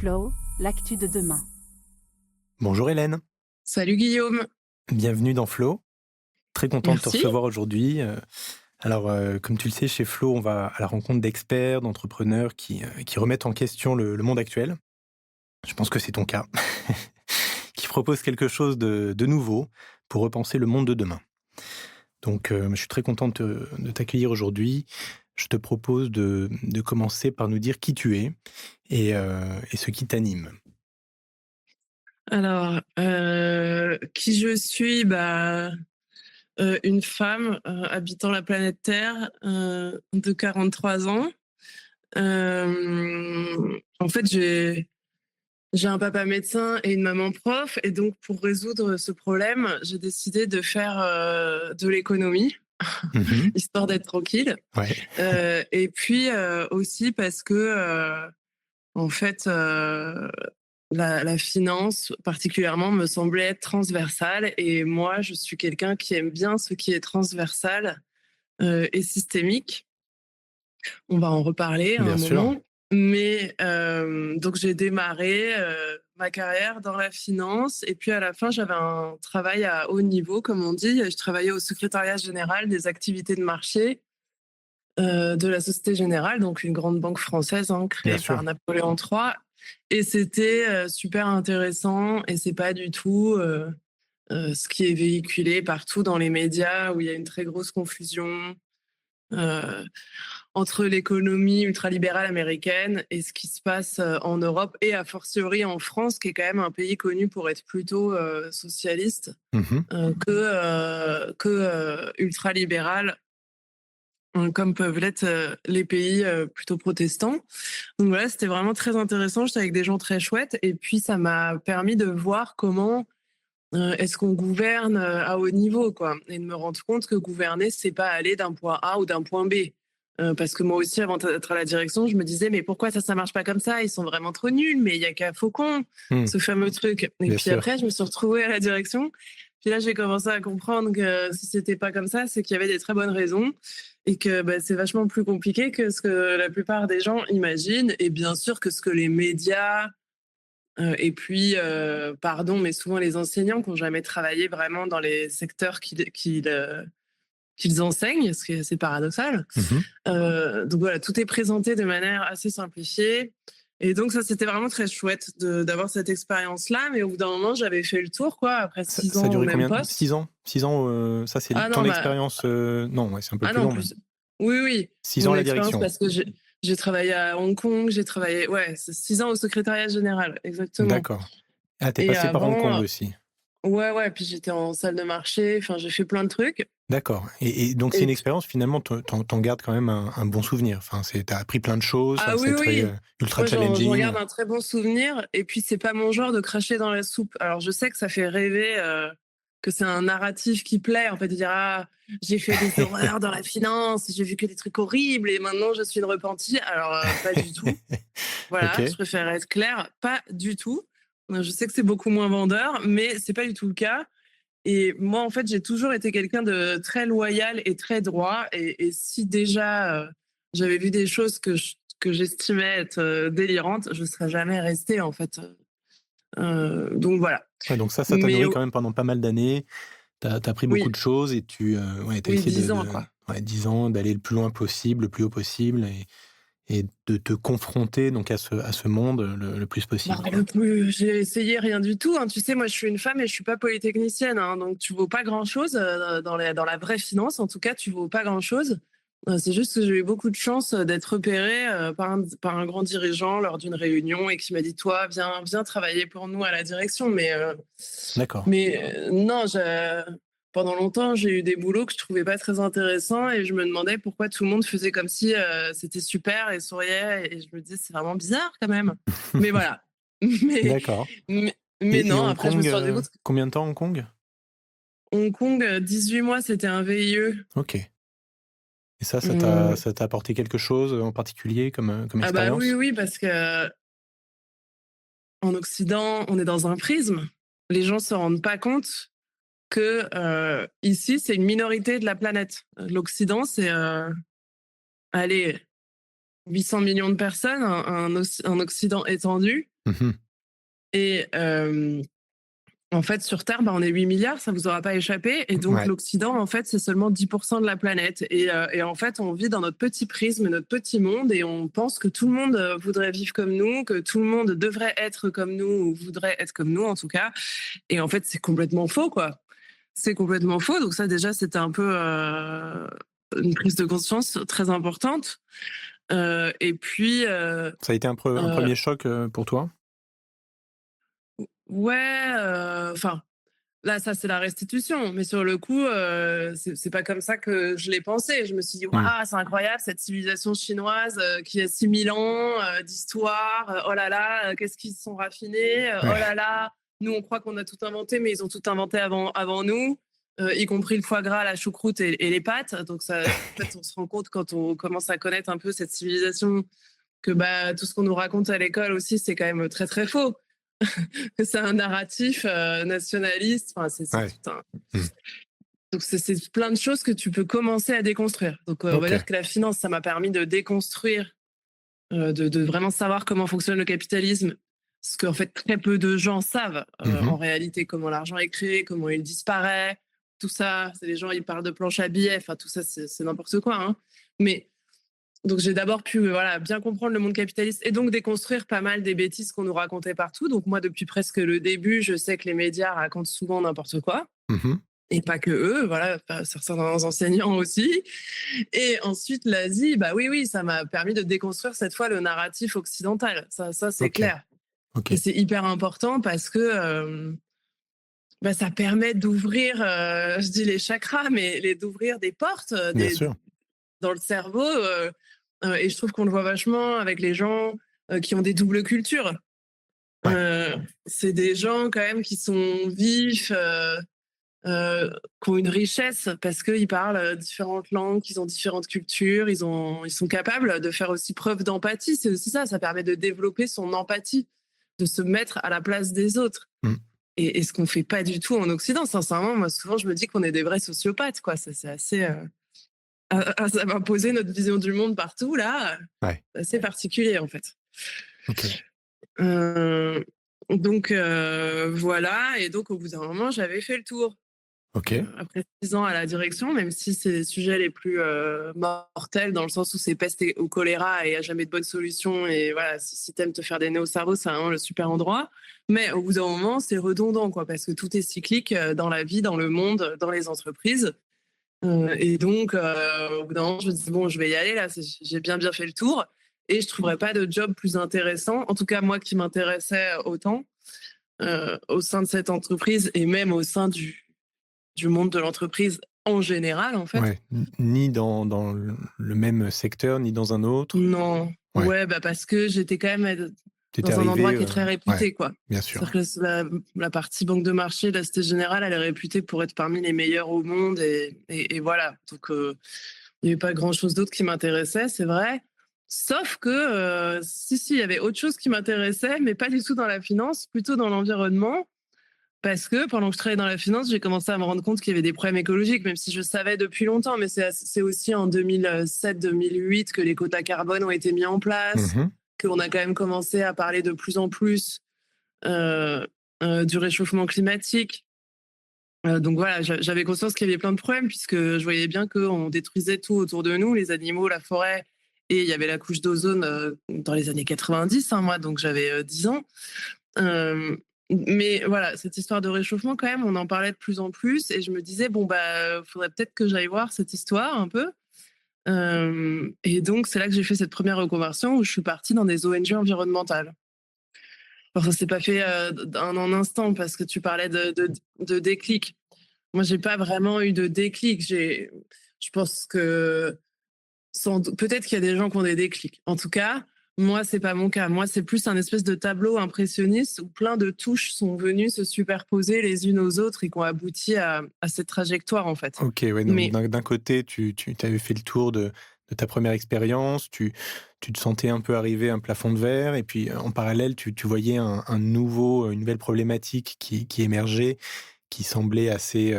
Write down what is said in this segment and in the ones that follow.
Flow, l'actu de demain. Bonjour Hélène, Salut Guillaume, bienvenue dans Flow. Très content de te merci. recevoir aujourd'hui. Comme tu le sais, chez Flow, on va à la rencontre d'experts, d'entrepreneurs qui remettent en question le monde actuel. Je pense que c'est ton cas. Qui proposent quelque chose de nouveau pour repenser le monde de demain. Donc, je suis très content de t'accueillir aujourd'hui. Je te propose de commencer par nous dire qui tu es et ce qui t'anime. Alors, qui je suis? Une femme habitant la planète Terre de 43 ans. En fait, j'ai un papa médecin et une maman prof, et donc pour résoudre ce problème, j'ai décidé de faire de l'économie, Mhm. histoire d'être tranquille. Ouais, Et puis aussi parce que, en fait, la finance, particulièrement, me semblait être transversale. Et moi, je suis quelqu'un qui aime bien ce qui est transversal et systémique. On va en reparler à bien un sûr. moment. Mais donc, j'ai démarré ma carrière dans la finance. Et puis, à la fin, j'avais un travail à haut niveau, comme on dit. Je travaillais au secrétariat général des activités de marché de la Société Générale, donc une grande banque française Bien créée sûr. par Napoléon III. Et c'était super intéressant, et c'est pas du tout ce qui est véhiculé partout dans les médias, où il y a une très grosse confusion euh, entre l'économie ultralibérale américaine et ce qui se passe en Europe, et a fortiori en France, qui est quand même un pays connu pour être plutôt socialiste Mhm. que ultralibéral, comme peuvent l'être les pays plutôt protestants. Donc voilà, c'était vraiment très intéressant. J'étais avec des gens très chouettes, et puis ça m'a permis de voir comment est-ce qu'on gouverne à haut niveau, quoi, et de me rendre compte que gouverner, c'est pas aller d'un point A ou d'un point B. Parce que moi aussi, avant d'être à la direction, je me disais, mais pourquoi ça marche pas comme ça? Ils sont vraiment trop nuls, mais il y a qu'à Faucon, Mm. ce fameux truc. Et Bien puis sûr. après, je me suis retrouvée à la direction. Puis là, j'ai commencé à comprendre que si c'était pas comme ça, c'est qu'il y avait des très bonnes raisons, et que c'est vachement plus compliqué que ce que la plupart des gens imaginent, et bien sûr que ce que les médias et puis, pardon, mais souvent les enseignants qui n'ont jamais travaillé vraiment dans les secteurs qu'ils enseignent, ce qui est assez paradoxal. Mhm. Donc voilà, tout est présenté de manière assez simplifiée. Et donc ça, c'était vraiment très chouette d'avoir cette expérience-là. Mais au bout d'un moment, j'avais fait le tour, quoi, après six Ça a ans au duré même combien? poste. 6 ans? 6 ans, ça c'est Ah ton non, expérience, non, ouais, c'est un peu ah plus non, long même. plus. Oui, oui, 6 ans mon à la expérience, direction? parce que j'ai travaillé à Hong Kong, j'ai travaillé, ouais, c'est 6 ans au secrétariat général, exactement. D'accord. Ah, tu es Et passé par Hong Kong avant, aussi? ouais, ouais, puis j'étais en salle de marché, enfin, j'ai fait plein de trucs. D'accord, et donc c'est Et une puis, expérience finalement tu en gardes quand même un bon souvenir? Enfin, tu as appris plein de choses, enfin, ah oui, c'est très, oui, ultra moi, j'en challenging. garde un très bon souvenir. Et puis, c'est pas mon genre de cracher dans la soupe. Alors, je sais que ça fait rêver, que c'est un narratif qui plaît, en fait, de dire, ah, j'ai fait des horreurs dans la finance, j'ai vu que des trucs horribles, et maintenant, je suis une repentie. Alors, pas du tout. Voilà, je OK. préfère être claire, pas du tout. Je sais que c'est beaucoup moins vendeur, mais c'est pas du tout le cas. Et moi, en fait, j'ai toujours été quelqu'un de très loyal et très droit. Et si déjà j'avais vu des choses que j'estimais être délirantes, je ne serais jamais restée, en fait. Donc voilà. Ouais, donc ça t'a Mais nourri quand même pendant pas mal d'années. Tu as appris beaucoup oui, de choses et ouais, tu as oui, essayé 10 ans, quoi. ouais, 10 ans, d'aller le plus loin possible, le plus haut possible et de te confronter donc à ce monde le plus Bah, possible, quoi. j'ai essayé rien du tout, hein. Tu sais, moi, je suis une femme et je suis pas polytechnicienne, hein, donc tu vaux pas grand-chose dans la vraie finance. En tout cas, tu vaux pas grand-chose. C'est juste que j'ai eu beaucoup de chance d'être repérée par un grand dirigeant lors d'une réunion, et qui m'a dit, toi, viens travailler pour nous à la direction. D'accord. Non, pendant longtemps, j'ai eu des boulots que je trouvais pas très intéressants, et je me demandais pourquoi tout le monde faisait comme si c'était super et souriait, et je me disais, c'est vraiment bizarre quand même. Mais voilà. Mais, D'accord, mais et non, Hong après, je me Kong, suis rendu compte que combien de temps Hong Kong? Hong Kong, 18 mois, c'était un VIE. OK, et ça t'a Hum, ça t'a apporté quelque chose en particulier comme Ah bah oui, expérience? oui, parce que en Occident, on est dans un prisme. Les gens se rendent pas compte que ici, c'est une minorité de la planète. L'Occident, c'est allez, 800 millions de personnes, un Occident étendu. Mmh. Et en fait, sur Terre, on est 8 milliards, ça vous aura pas échappé. Et donc, Ouais, l'Occident, en fait, c'est seulement 10% de la planète. Et en fait, on vit dans notre petit prisme, notre petit monde, et on pense que tout le monde voudrait vivre comme nous, que tout le monde devrait être comme nous, ou voudrait être comme nous, en tout cas. Et en fait, c'est complètement faux, quoi. C'est complètement faux. Donc ça, déjà, c'était un peu une prise de conscience très importante. Et puis, ça a été un euh, 1er choc, pour toi? ouais, enfin, là, ça, c'est la restitution. Mais sur le coup, c'est pas comme ça que je l'ai pensé. Je me suis dit, Mmh. waouh, c'est incroyable, cette civilisation chinoise qui a 6000 ans d'histoire. Oh là là, qu'est-ce qu'ils se sont raffinés. Oh Ouais, là là, nous, on croit qu'on a tout inventé, mais ils ont tout inventé avant nous, y compris le foie gras, la choucroute et les pâtes. Donc, ça, en fait, on se rend compte quand on commence à connaître un peu cette civilisation que tout ce qu'on nous raconte à l'école aussi, c'est quand même très, très faux. C'est un narratif nationaliste. Enfin, c'est ouais. tout un. Mmh. Donc, c'est plein de choses que tu peux commencer à déconstruire. Donc, on va OK. dire que la finance, ça m'a permis de déconstruire, de vraiment savoir comment fonctionne le capitalisme. Ce qu'en fait, très peu de gens savent Mmh. en réalité, comment l'argent est créé, comment il disparaît. Tout ça, c'est les gens, ils parlent de planche à billets. Enfin, tout ça, c'est n'importe quoi, hein. Mais donc j'ai d'abord pu voilà, bien comprendre le monde capitaliste et donc déconstruire pas mal des bêtises qu'on nous racontait partout. Donc moi, depuis presque le début, je sais que les médias racontent souvent n'importe quoi. Mmh. Et pas que eux, voilà, certains enseignants aussi. Et ensuite, l'Asie, bah oui, oui, ça m'a permis de déconstruire cette fois le narratif occidental. Ça c'est OK, clair. Et OK. c'est hyper important parce que ça permet d'ouvrir, je dis les chakras, mais d'ouvrir des portes Bien sûr. dans le cerveau. Et je trouve qu'on le voit vachement avec les gens qui ont des doubles cultures. Ouais. Euh, c'est des gens quand même qui sont vifs, qui ont une richesse parce qu'ils parlent différentes langues, qu'ils ont différentes cultures, ils sont capables de faire aussi preuve d'empathie. C'est aussi ça, ça permet de développer son empathie, de se mettre à la place des autres. Mmh. Et ce qu'on fait pas du tout en Occident, sincèrement, moi souvent je me dis qu'on est des vrais sociopathes, quoi. C'est assez, ça va poser notre vision du monde partout là, Ouais. assez particulier en fait. OK. Euh, donc voilà, et donc au bout d'un moment, j'avais fait le tour. OK. Après 6 ans à la direction, même si c'est les sujets les plus mortels, dans le sens où c'est peste au choléra et il n'y a jamais de bonne solution. Et voilà, si t'aimes te faire des nœuds au cerveau, c'est vraiment le super endroit. Mais au bout d'un moment, c'est redondant, quoi, parce que tout est cyclique dans la vie, dans le monde, dans les entreprises. Et donc, au bout d'un moment, je me dis, bon, je vais y aller, là, j'ai bien fait le tour. Et je ne trouverais pas de job plus intéressant, en tout cas, moi qui m'intéressais autant, au sein de cette entreprise et même au sein du monde de l'entreprise en général, en fait. Ouais, ni dans le même secteur, ni dans un autre? Non, Ouais, ouais, parce que j'étais quand même tu étais dans un endroit arrivé, qui est très ouais, réputé, quoi. bien sûr. C'est-à-dire que la partie banque de marché de la Société Générale, elle est réputée pour être parmi les meilleures au monde et voilà. Donc, il n'y avait pas grand-chose d'autre qui m'intéressait, c'est vrai. Sauf que, si, il y avait autre chose qui m'intéressait, mais pas du tout dans la finance, plutôt dans l'environnement. Parce que pendant que je travaillais dans la finance, j'ai commencé à me rendre compte qu'il y avait des problèmes écologiques, même si je savais depuis longtemps. Mais c'est aussi en 2007-2008 que les quotas carbone ont été mis en place, Mmh. qu'on a quand même commencé à parler de plus en plus euh, du réchauffement climatique. Donc voilà, j'avais conscience qu'il y avait plein de problèmes, puisque je voyais bien qu'on détruisait tout autour de nous, les animaux, la forêt, et il y avait la couche d'ozone dans les années 90, hein, moi, donc j'avais 10 ans. Euh, mais voilà, cette histoire de réchauffement, quand même, on en parlait de plus en plus, et je me disais, bon, faudrait peut-être que j'aille voir cette histoire un peu. Et donc, c'est là que j'ai fait cette première reconversion où je suis partie dans des ONG environnementales. Alors, ça s'est pas fait en un instant parce que tu parlais de déclic. Moi, j'ai pas vraiment eu de déclic. Je pense que peut-être qu'il y a des gens qui ont des déclics. En tout cas, moi, c'est pas mon cas. Moi, c'est plus un espèce de tableau impressionniste où plein de touches sont venues se superposer les unes aux autres et qui ont abouti à cette trajectoire, en fait. OK, ouais, donc Mais d'un côté, tu avais fait le tour de ta première expérience, tu te sentais un peu arriver à un plafond de verre et puis, en parallèle, tu voyais une nouvelle problématique qui émergeait, qui semblait assez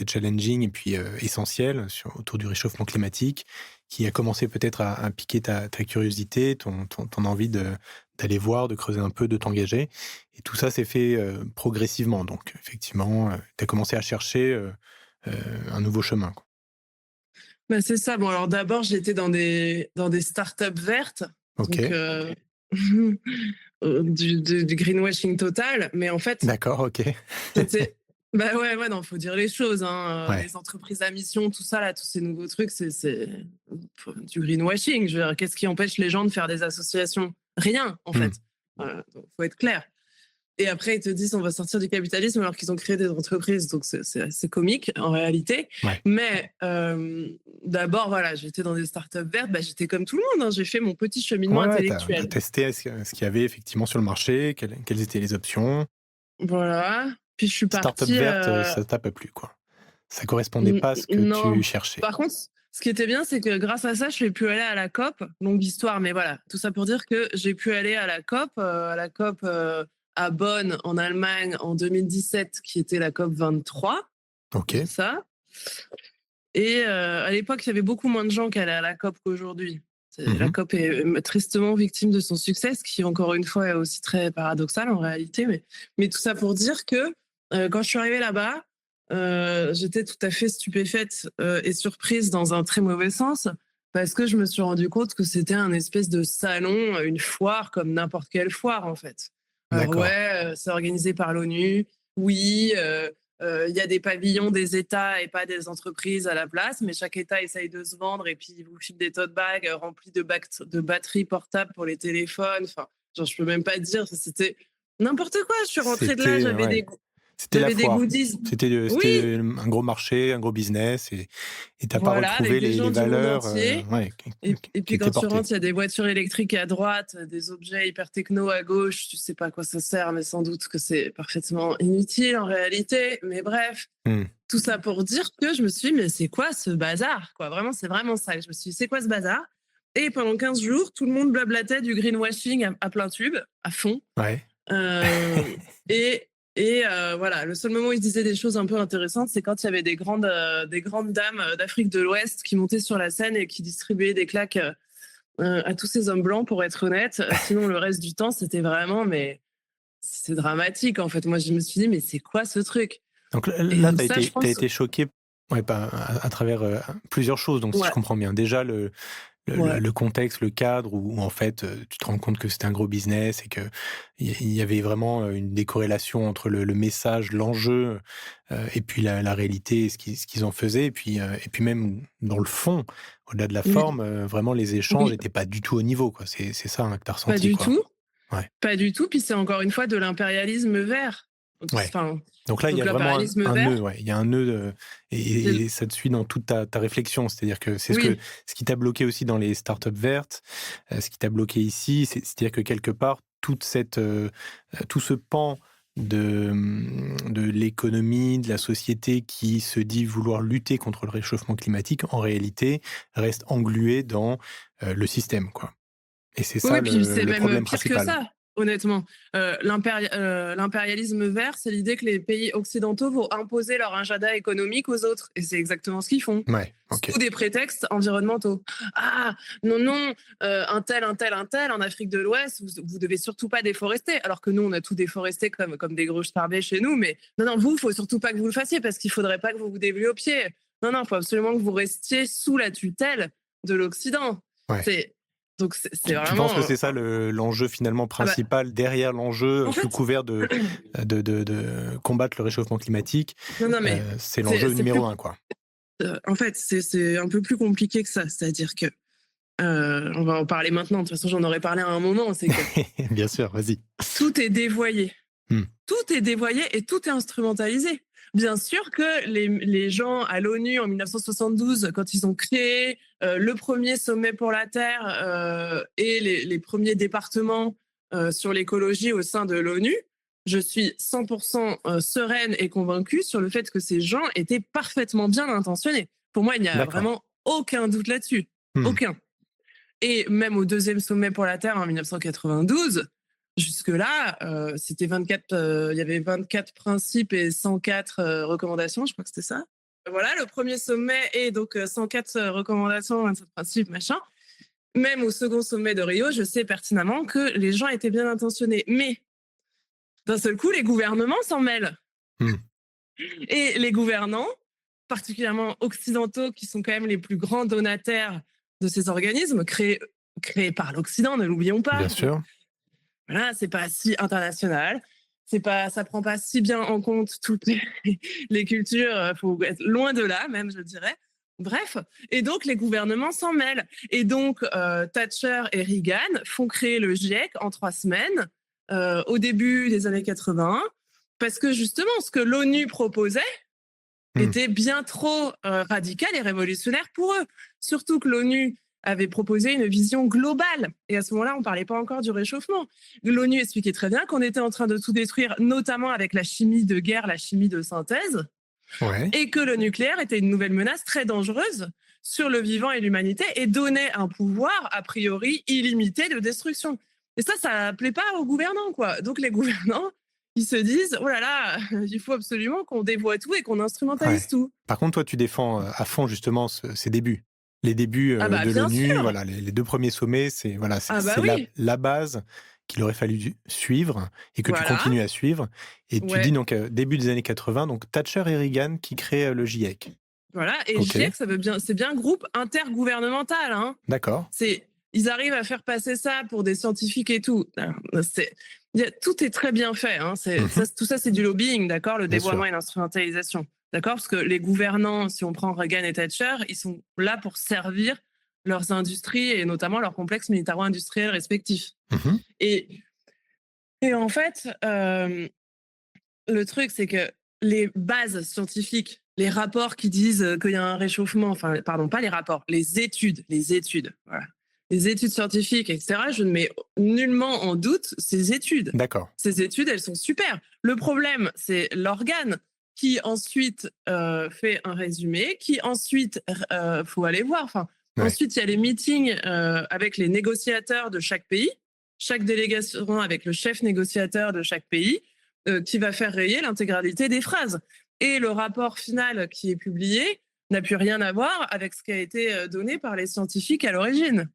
challenging et puis, essentielle autour du réchauffement climatique qui a commencé peut-être à piquer ta curiosité, ton envie d'aller voir, de creuser un peu, de t'engager. Et tout ça s'est fait progressivement. Donc, effectivement, tu as commencé à chercher un nouveau chemin, quoi. Bah, c'est ça. Bon, alors d'abord, j'étais dans des startups vertes, donc Ok, du greenwashing total. Mais en fait, d'accord, ok. c'était bah ouais, ouais, non, faut dire les choses, hein. Ouais. Les entreprises à mission, tout ça là, tous ces nouveaux trucs, c'est du greenwashing. Je veux dire, qu'est-ce qui empêche les gens de faire des associations? Rien, en Hmm. fait. Donc, faut être clair. Et après, ils te disent on va sortir du capitalisme alors qu'ils ont créé des entreprises. Donc, c'est assez comique en réalité. Ouais. Mais d'abord, voilà, j'étais dans des startups vertes. Bah, j'étais comme tout le monde, hein. J'ai fait mon petit cheminement Ouais, tu as intellectuel. testé ce qu'il y avait effectivement sur le marché, quelles étaient les options. Voilà. Puis je suis Startup partie. verte, ça t'a pas plu, quoi. Ça correspondait pas à ce que tu Non. cherchais. Par contre, ce qui était bien, c'est que grâce à ça, je suis pu aller à la COP. Longue histoire, mais voilà. Tout ça pour dire que j'ai pu aller à la COP à Bonn, en Allemagne, en 2017, qui était la COP 23. OK. C'est ça. Et à l'époque, il y avait beaucoup moins de gens qui allaient à la COP qu'aujourd'hui. La Mmh. COP est tristement victime de son succès, ce qui, encore une fois, est aussi très paradoxal en réalité. Mais tout ça pour dire que quand je suis arrivée là-bas, j'étais tout à fait stupéfaite et surprise dans un très mauvais sens, parce que je me suis rendu compte que c'était un espèce de salon, une foire comme n'importe quelle foire en fait. Alors D'accord. ouais, c'est organisé par l'ONU, oui, il y a des pavillons des États et pas des entreprises à la place, mais chaque État essaye de se vendre et puis il vous file des tote bags remplis de batteries portables pour les téléphones. Enfin, genre, je peux même pas dire, c'était n'importe quoi. Je suis rentrée de là, Ouais, c'était la j'avais des foire. goodies. C'était Oui, un gros marché, un gros business et tu pas voilà, avec retrouvé des les gens du monde valeurs, entier. ouais, Et qui puis étaient quand tu portées. rentres, il y a des voitures électriques à droite, des objets hyper techno à gauche. Tu sais pas à quoi ça sert, mais sans doute que c'est parfaitement inutile en réalité. Mais bref, Mmh. tout ça pour dire que je me suis dit, mais c'est quoi ce bazar, quoi? Vraiment, c'est vraiment ça. Je me suis dit, c'est quoi ce bazar? Et pendant 15 jours, tout le monde blablatait du greenwashing à plein tube, à fond. Ouais. Euh, et voilà, le seul moment où ils disaient des choses un peu intéressantes, c'est quand il y avait des grandes dames d'Afrique de l'Ouest qui montaient sur la scène et qui distribuaient des claques à tous ces hommes blancs, pour être honnête. Sinon, le reste du temps, c'était vraiment, mais c'est dramatique, en fait. Moi, je me suis dit, mais c'est quoi ce truc? Donc Et là, donc ça, je tu pense, été choqué, ouais, à travers, plusieurs choses. Donc si je ouais, comprends bien, déjà ouais. le contexte, le cadre où en fait, tu te rends compte que c'était un gros business et qu'il y avait vraiment, une décorrélation entre le message, l'enjeu, et puis la réalité et ce qu'ils en faisaient et puis même dans le fond, au-delà de la Oui, forme, vraiment les échanges oui, étaient pas du tout au niveau, quoi. C'est ça, hein, que tu as pas ressenti, du quoi? tout. Ouais. Pas du tout. Puis c'est encore une fois de l'impérialisme vert. Ouais. Enfin, Donc là, il y donc a vraiment l'impérialisme un nœud, vert, ouais. Il y a un nœud, c'est et ça te suit dans toute ta réflexion. C'est-à-dire que c'est oui, ce qui t'a bloqué aussi dans les startups vertes, ce qui t'a bloqué ici, c'est-à-dire que quelque part, tout ce pan de l'économie, de la société qui se dit vouloir lutter contre le réchauffement climatique, en réalité, reste englué dans, le système, quoi. Et c'est ça oui, puis c'est le même problème pire que principal. ça, honnêtement. L'impérialisme vert, c'est l'idée que les pays occidentaux vont imposer leur agenda économique aux autres. Et c'est exactement ce qu'ils font. Ouais, OK. Sous des prétextes environnementaux. Ah, non, non, un tel, en Afrique de l'Ouest, vous devez surtout pas déforester. Alors que nous, on a tout déforesté comme des gros starbés chez nous. Mais non, non, vous, faut surtout pas que vous le fassiez parce qu'il faudrait pas que vous vous dévouiez aux pieds. Non, non, faut absolument que vous restiez sous la tutelle de l'Occident. Ouais. C'est donc c'est Tu penses vraiment que c'est ça l'enjeu finalement ah bah, principal derrière l'enjeu, en sous fait, couvert de combattre le réchauffement climatique, non, non, mais c'est l'enjeu c'est plus numéro un, quoi? en fait, c'est un peu plus compliqué que ça. C'est-à-dire que on va en parler maintenant. De toute façon, j'en aurais parlé à un moment. C'est que Bien sûr, vas-y. tout est dévoyé. Mmh. Tout est dévoyé et tout est instrumentalisé. Bien sûr que les gens à l'ONU en 1972, quand ils ont créé le premier sommet pour la Terre et les premiers départements sur l'écologie au sein de l'ONU, je suis 100% sereine et convaincue sur le fait que ces gens étaient parfaitement bien intentionnés. Pour moi, il n'y a D'accord. vraiment aucun doute là-dessus. Mmh. Aucun. Et même au deuxième sommet pour la Terre en 1992, jusque-là, c'était 24, il y avait 24 principes et 104 recommandations, je crois que c'était ça. voilà, le premier sommet et donc 104 recommandations, 27 principes, machin. Même au second sommet de Rio, je sais pertinemment que les gens étaient bien intentionnés. Mais d'un seul coup, les gouvernements s'en mêlent. Mmh. Et les gouvernants, particulièrement occidentaux, qui sont quand même les plus grands donataires de ces organismes, créés par l'Occident, ne l'oublions Bien pas. Donc, sûr. voilà, c'est pas si international. Ça prend pas si bien en compte toutes les cultures. Faut être loin de là, même, je dirais. Bref, et donc les gouvernements s'en mêlent. Et donc Thatcher et Reagan font créer le GIEC en 3 semaines, au début des années 80, parce que justement, ce que l'ONU proposait Mmh. était bien trop radical et révolutionnaire pour eux. Surtout que l'ONU avait proposé une vision globale. Et à ce moment-là, on ne parlait pas encore du réchauffement. L'ONU expliquait très bien qu'on était en train de tout détruire, notamment avec la chimie de guerre, la chimie de synthèse, Ouais. et que le nucléaire était une nouvelle menace très dangereuse sur le vivant et l'humanité et donnait un pouvoir, a priori, illimité de destruction. Et ça plaît pas aux gouvernants, quoi. Donc les gouvernants, ils se disent, oh là là, il faut absolument qu'on dévoie tout et qu'on instrumentalise Ouais. tout. Par contre, toi, tu défends, à fond justement ces débuts. Les débuts, Ah bah de bien l'ONU, sûr. voilà, les 2 premiers sommets, c'est voilà, Ah bah c'est oui. la base qu'il aurait fallu suivre et que tu Voilà. continues à suivre et tu dis Ouais. donc, début des années 80, donc Thatcher et Reagan qui créent, le GIEC. Voilà. Et OK, GIEC, c'est bien groupe intergouvernemental, hein. d'accord. Ils arrivent à faire passer ça pour des scientifiques et tout. Tout est très bien fait, hein. Mmh. Tout ça, c'est du lobbying, d'accord, le Bien dévoiement sûr. et l'instrumentalisation. D'accord, parce que les gouvernants, si on prend Reagan et Thatcher, ils sont là pour servir leurs industries et notamment leurs complexes militaro-industriels respectifs. Mmh. Et, et en fait, le truc, c'est que les bases scientifiques, les rapports qui disent qu'il y a un réchauffement, enfin, pardon, pas les rapports, les études, voilà. Les études scientifiques, etc., je ne mets nullement en doute ces études. D'accord. Ces études, elles sont super. Le problème, c'est l'organe qui ensuite fait un résumé, qui ensuite, faut aller voir. Enfin, Ouais. ensuite, il y a les meetings avec les négociateurs de chaque pays, chaque délégation avec le chef négociateur de chaque pays, qui va faire rayer l'intégralité des phrases. Et le rapport final qui est publié n'a plus rien à voir avec ce qui a été donné par les scientifiques à l'origine.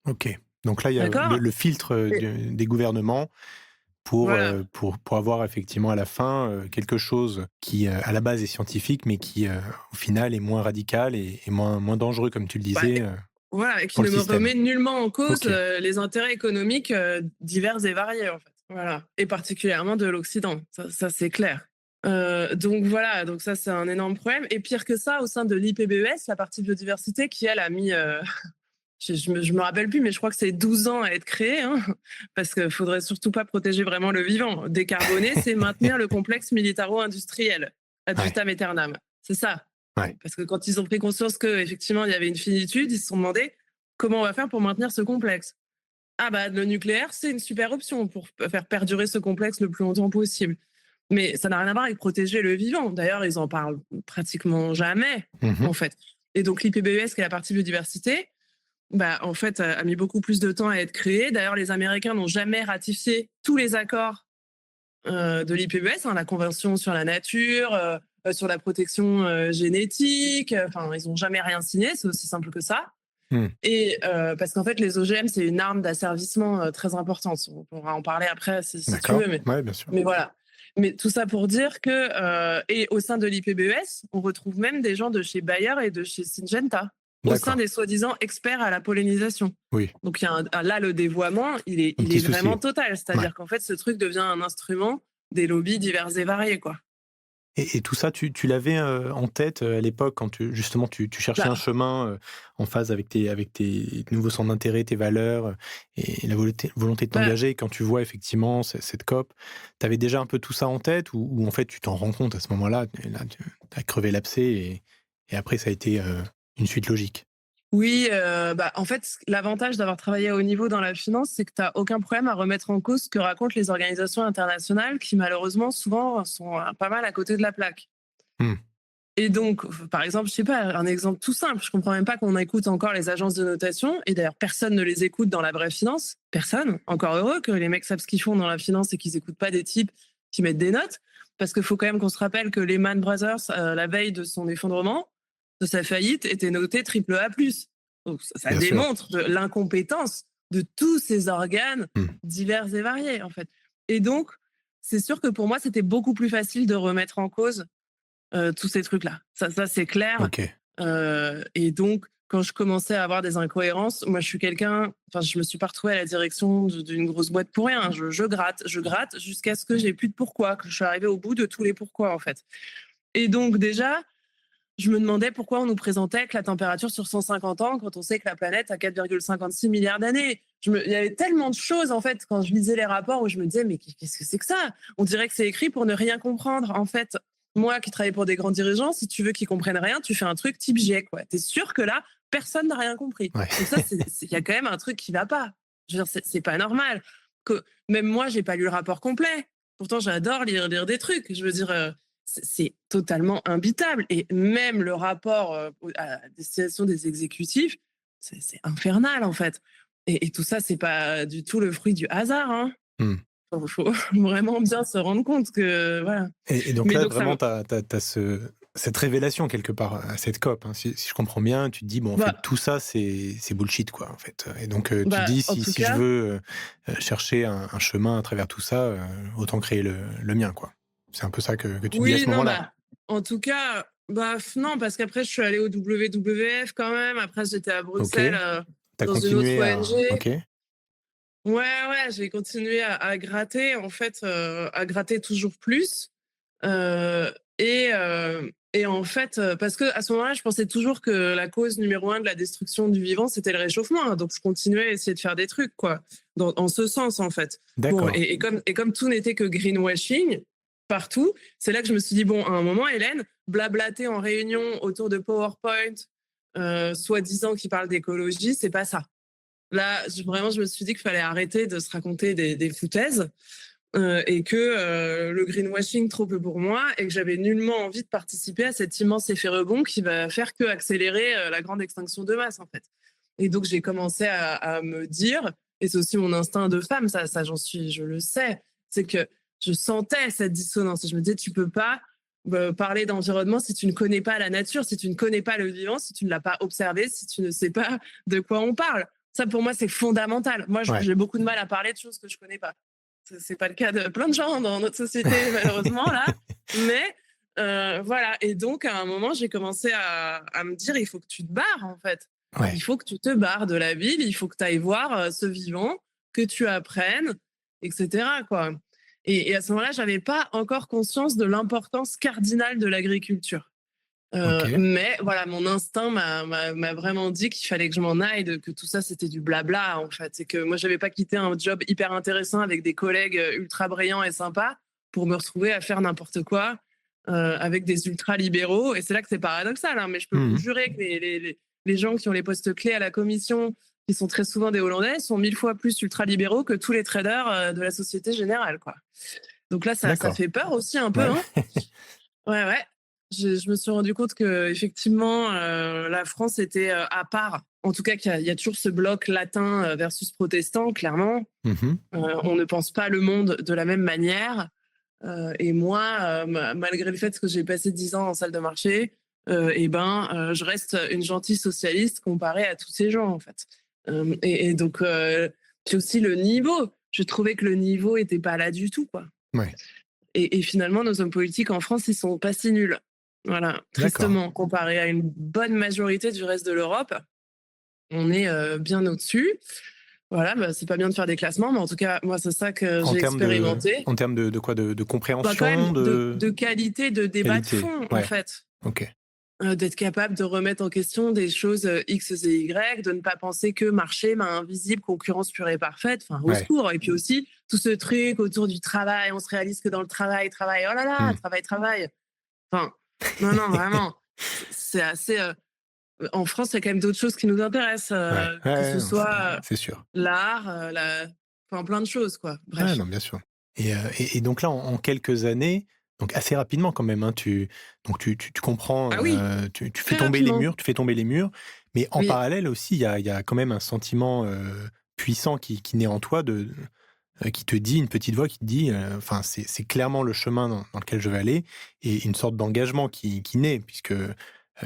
OK. Donc là, il y a D'accord. le filtre, Et des gouvernements voilà. pour avoir effectivement à la fin, quelque chose qui, à la base est scientifique, mais qui, au final est moins radical et moins dangereux comme tu le Bah, disais, voilà, et qui pour le ne me système. remet nullement en cause OK. les intérêts économiques divers et variés, en fait. Voilà. Et particulièrement de l'Occident. Ça c'est clair. Donc voilà, donc ça c'est un énorme problème. Et pire que ça, au sein de l'IPBES, la partie biodiversité, qui elle a mis je me rappelle plus, mais je crois que c'est 12 ans à être créé, hein, parce qu'il faudrait surtout pas protéger vraiment le vivant. Décarboner, c'est maintenir le complexe militaro-industriel ad Ouais, vitam aeternam. C'est ça. ouais. Parce que quand ils ont pris conscience qu'effectivement il y avait une finitude, ils se sont demandé comment on va faire pour maintenir ce complexe. Ah bah le nucléaire, c'est une super option pour faire perdurer ce complexe le plus longtemps possible. Mais ça n'a rien à voir avec protéger le vivant. D'ailleurs, ils en parlent pratiquement jamais, Mmh. en fait. Et donc l'IPBES, qui est la partie biodiversité, bah, en fait, a mis beaucoup plus de temps à être créé. D'ailleurs, les Américains n'ont jamais ratifié tous les accords de l'IPBES, hein, la Convention sur la nature, sur la protection génétique. Enfin, ils n'ont jamais rien signé, c'est aussi simple que ça. Mmh. Et parce qu'en fait, les OGM, c'est une arme d'asservissement très importante. On pourra en parler après si tu D'accord. veux, Ouais, bien sûr. mais voilà. Mais tout ça pour dire que, et au sein de l'IPBES, on retrouve même des gens de chez Bayer et de chez Syngenta, au sein D'accord. des soi-disant experts à la pollinisation. Oui. Donc il y a là, le dévoiement, Un il petit est souci. vraiment total. Ouais. C'est-à-dire qu'en fait, ce truc devient un instrument des lobbies divers et variés, quoi. Et tout ça, tu l'avais, en tête, à l'époque quand justement tu cherchais un Bah, chemin, en phase avec tes nouveaux centres d'intérêt, tes valeurs, et la volonté de bah, t'engager. Quand tu vois effectivement cette COP, tu avais déjà un peu tout ça en tête ou en fait tu t'en rends compte à ce moment-là, et là tu as crevé l'abcès et après ça a été, une suite logique? oui, bah, en fait, l'avantage d'avoir travaillé à haut niveau dans la finance, c'est que tu as aucun problème à remettre en cause ce que racontent les organisations internationales qui, malheureusement, souvent sont pas mal à côté de la plaque. Mmh. Et donc, par exemple, je sais pas, un exemple tout simple, je comprends même pas qu'on écoute encore les agences de notation, et d'ailleurs personne ne les écoute dans la vraie finance, personne. Encore heureux que les mecs savent ce qu'ils font dans la finance et qu'ils écoutent pas des types qui mettent des notes, parce qu'il faut quand même qu'on se rappelle que Lehman Brothers, la veille de son effondrement, de sa faillite, était noté triple A+. Donc ça Bien sûr. démontre l'incompétence de tous ces organes Mmh. divers et variés, en fait. Et donc, c'est sûr que pour moi, c'était beaucoup plus facile de remettre en cause tous ces trucs-là. Ça c'est clair. OK. Et donc, quand je commençais à avoir des incohérences, moi, je suis quelqu'un, enfin, je me suis pas retrouvée à la direction d'une grosse boîte pour rien. Je gratte jusqu'à ce que j'ai plus de pourquoi, que je suis arrivée au bout de tous les pourquoi, en fait. Et donc, déjà, je me demandais pourquoi on nous présentait que la température sur 150 ans, quand on sait que la planète a 4,56 milliards d'années. Il y avait tellement de choses, en fait, quand je lisais les rapports, où je me disais, mais qu'est-ce que c'est que ça? On dirait que c'est écrit pour ne rien comprendre. En fait, moi qui travaille pour des grands dirigeants, si tu veux qu'ils comprennent rien, tu fais un truc type GIEC, quoi. T'es sûr que là, personne n'a rien compris. Ouais. Donc ça, il y a quand même un truc qui va pas. Je veux dire, c'est pas normal. Que, même moi, j'ai pas lu le rapport complet. Pourtant, j'adore lire des trucs. Je veux dire, c'est totalement imbitable. Et même le rapport à destination des exécutifs, c'est infernal, en fait. Et tout ça, c'est pas du tout le fruit du hasard. Hein. Mmh. Faut vraiment bien se rendre compte que voilà. Et donc Mais là, donc ça, vraiment, tu as cette révélation quelque part à cette COP, hein. Si je comprends bien, tu te dis: «Bon, en fait, bah, tout ça, c'est bullshit, quoi, en fait». Et donc, tu te bah, dis: en «Si tout je cas, veux, chercher un chemin à travers tout ça, autant créer le mien, quoi». C'est un peu ça que tu te dis à oui, ce non, moment-là? bah, en tout cas, bah, non, parce qu'après, je suis allée au WWF quand même. Après, j'étais à OK. Bruxelles Tu as dans une autre continué à ONG. OK. Ouais, ouais, j'ai continué à gratter, en fait, à gratter toujours plus. Et en fait, parce que à ce moment-là, je pensais toujours que la cause numéro un de la destruction du vivant, c'était le réchauffement, hein. Donc je continuais à essayer de faire des trucs, quoi, en ce sens, en fait. Bon, D'accord. et comme tout n'était que greenwashing partout, c'est là que je me suis dit, bon, à un moment, Hélène, blablater en réunion autour de PowerPoint, soi-disant qui parle d'écologie, c'est pas ça. Là, vraiment, je me suis dit qu'il fallait arrêter de se raconter des foutaises, et que le greenwashing trop peu pour moi, et que j'avais nullement envie de participer à cet immense effet rebond qui va faire que accélérer la grande extinction de masse, en fait. Et donc j'ai commencé à me dire, et c'est aussi mon instinct de femme, ça je le sais, c'est que je sentais cette dissonance. Je me disais, tu peux pas parler d'environnement si tu ne connais pas la nature, si tu ne connais pas le vivant, si tu ne l'as pas observé, si tu ne sais pas de quoi on parle. Ça, pour moi, c'est fondamental. Moi, Ouais. j'ai beaucoup de mal à parler de choses que je connais pas. C'est pas le cas de plein de gens dans notre société, malheureusement, là. Mais voilà. Et donc, à un moment, j'ai commencé à me dire, il faut que tu te barres, en fait. Il Ouais. faut que tu te barres de la ville, il faut que tu ailles voir ce vivant, que tu apprennes, etc. Quoi. Et à ce moment-là, j'avais pas encore conscience de l'importance cardinale de l'agriculture. OK. Mais voilà, mon instinct m'a vraiment dit qu'il fallait que je m'en aille, que tout ça c'était du blabla, en fait. C'est que moi, j'avais pas quitté un job hyper intéressant avec des collègues ultra brillants et sympas pour me retrouver à faire n'importe quoi avec des ultra libéraux. Et c'est là que c'est paradoxal, hein, mais je peux vous Mmh. jurer que les gens qui ont les postes clés à la commission, qui sont très souvent des Hollandais, sont 1000 fois plus ultra libéraux que tous les traders de la Société Générale, quoi. Donc là, ça D'accord. fait peur aussi un peu, Ouais. hein. Ouais, ouais. Je me suis rendu compte que effectivement, la France était à part. En tout cas, qu'il y a toujours ce bloc latin versus protestant, clairement. Mmh. On ne pense pas le monde de la même manière. Et moi, malgré le fait que j'ai passé 10 ans en salle de marché, et ben, je reste une gentille socialiste comparée à tous ces gens, en fait. Et donc, puis aussi le niveau. Je trouvais que le niveau était pas là du tout, quoi. Ouais. Et finalement, nos hommes politiques en France, ils sont pas si nuls. Voilà, D'accord. tristement, comparé à une bonne majorité du reste de l'Europe, on est bien au-dessus. Voilà, bah, c'est pas bien de faire des classements, mais en tout cas, moi, c'est ça que En j'ai termes de expérimenté. en termes de quoi? De Bah, quand même, compréhension, de, de de qualité de débat de qualité? fond, en Ouais. fait. OK. D'être capable de remettre en question des choses X et Y, de ne pas penser que marché, main invisible, concurrence pure et parfaite, enfin, au Ouais. secours. Et puis aussi, tout ce truc autour du travail, on se réalise que dans le travail, travail, oh là là, Mmh. travail, travail. Enfin, non, non, vraiment, c'est assez. En France, il y a quand même d'autres choses qui nous intéressent, Ouais. Ouais, que ouais, ce non, c'est soit c'est sûr. l'art, enfin, plein de choses, quoi. Ouais, Bref. non, bien sûr. Et donc là, en quelques années, donc assez rapidement quand même, hein, tu comprends, Ah oui, tu fais très tomber les rapidement. murs, tu fais tomber les murs, mais en Oui, parallèle aussi, il y a quand même un sentiment, puissant qui naît en toi qui te dit, une petite voix qui te dit, enfin, c'est clairement le chemin dans lequel je vais aller et une sorte d'engagement qui naît puisque,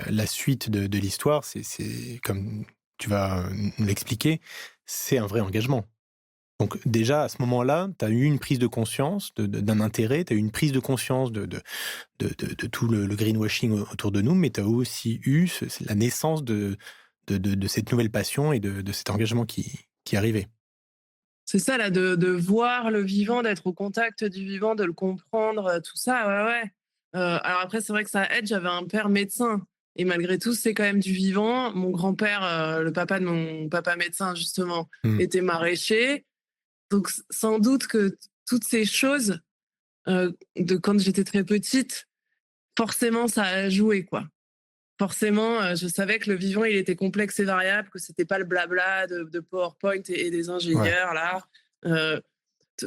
la suite de l'histoire, c'est comme tu vas nous l'expliquer, c'est un vrai engagement. Donc déjà, à ce moment-là, tu as eu une prise de conscience d'un intérêt, tu as eu une prise de conscience de tout le greenwashing autour de nous, mais tu as aussi eu la naissance de cette nouvelle passion et de cet engagement qui arrivait. C'est ça là, de voir le vivant, d'être au contact du vivant, de le comprendre, tout ça, ouais, ouais. Alors après, c'est vrai que ça aide, j'avais un père médecin et malgré tout, c'est quand même du vivant. Mon grand-père, le papa de mon papa médecin justement, Mmh. était maraîcher. Donc sans doute que toutes ces choses, de quand j'étais très petite, forcément ça a joué, quoi. Forcément, je savais que le vivant, il était complexe et variable, que c'était pas le blabla de PowerPoint et des Ouais. ingénieurs là, heu,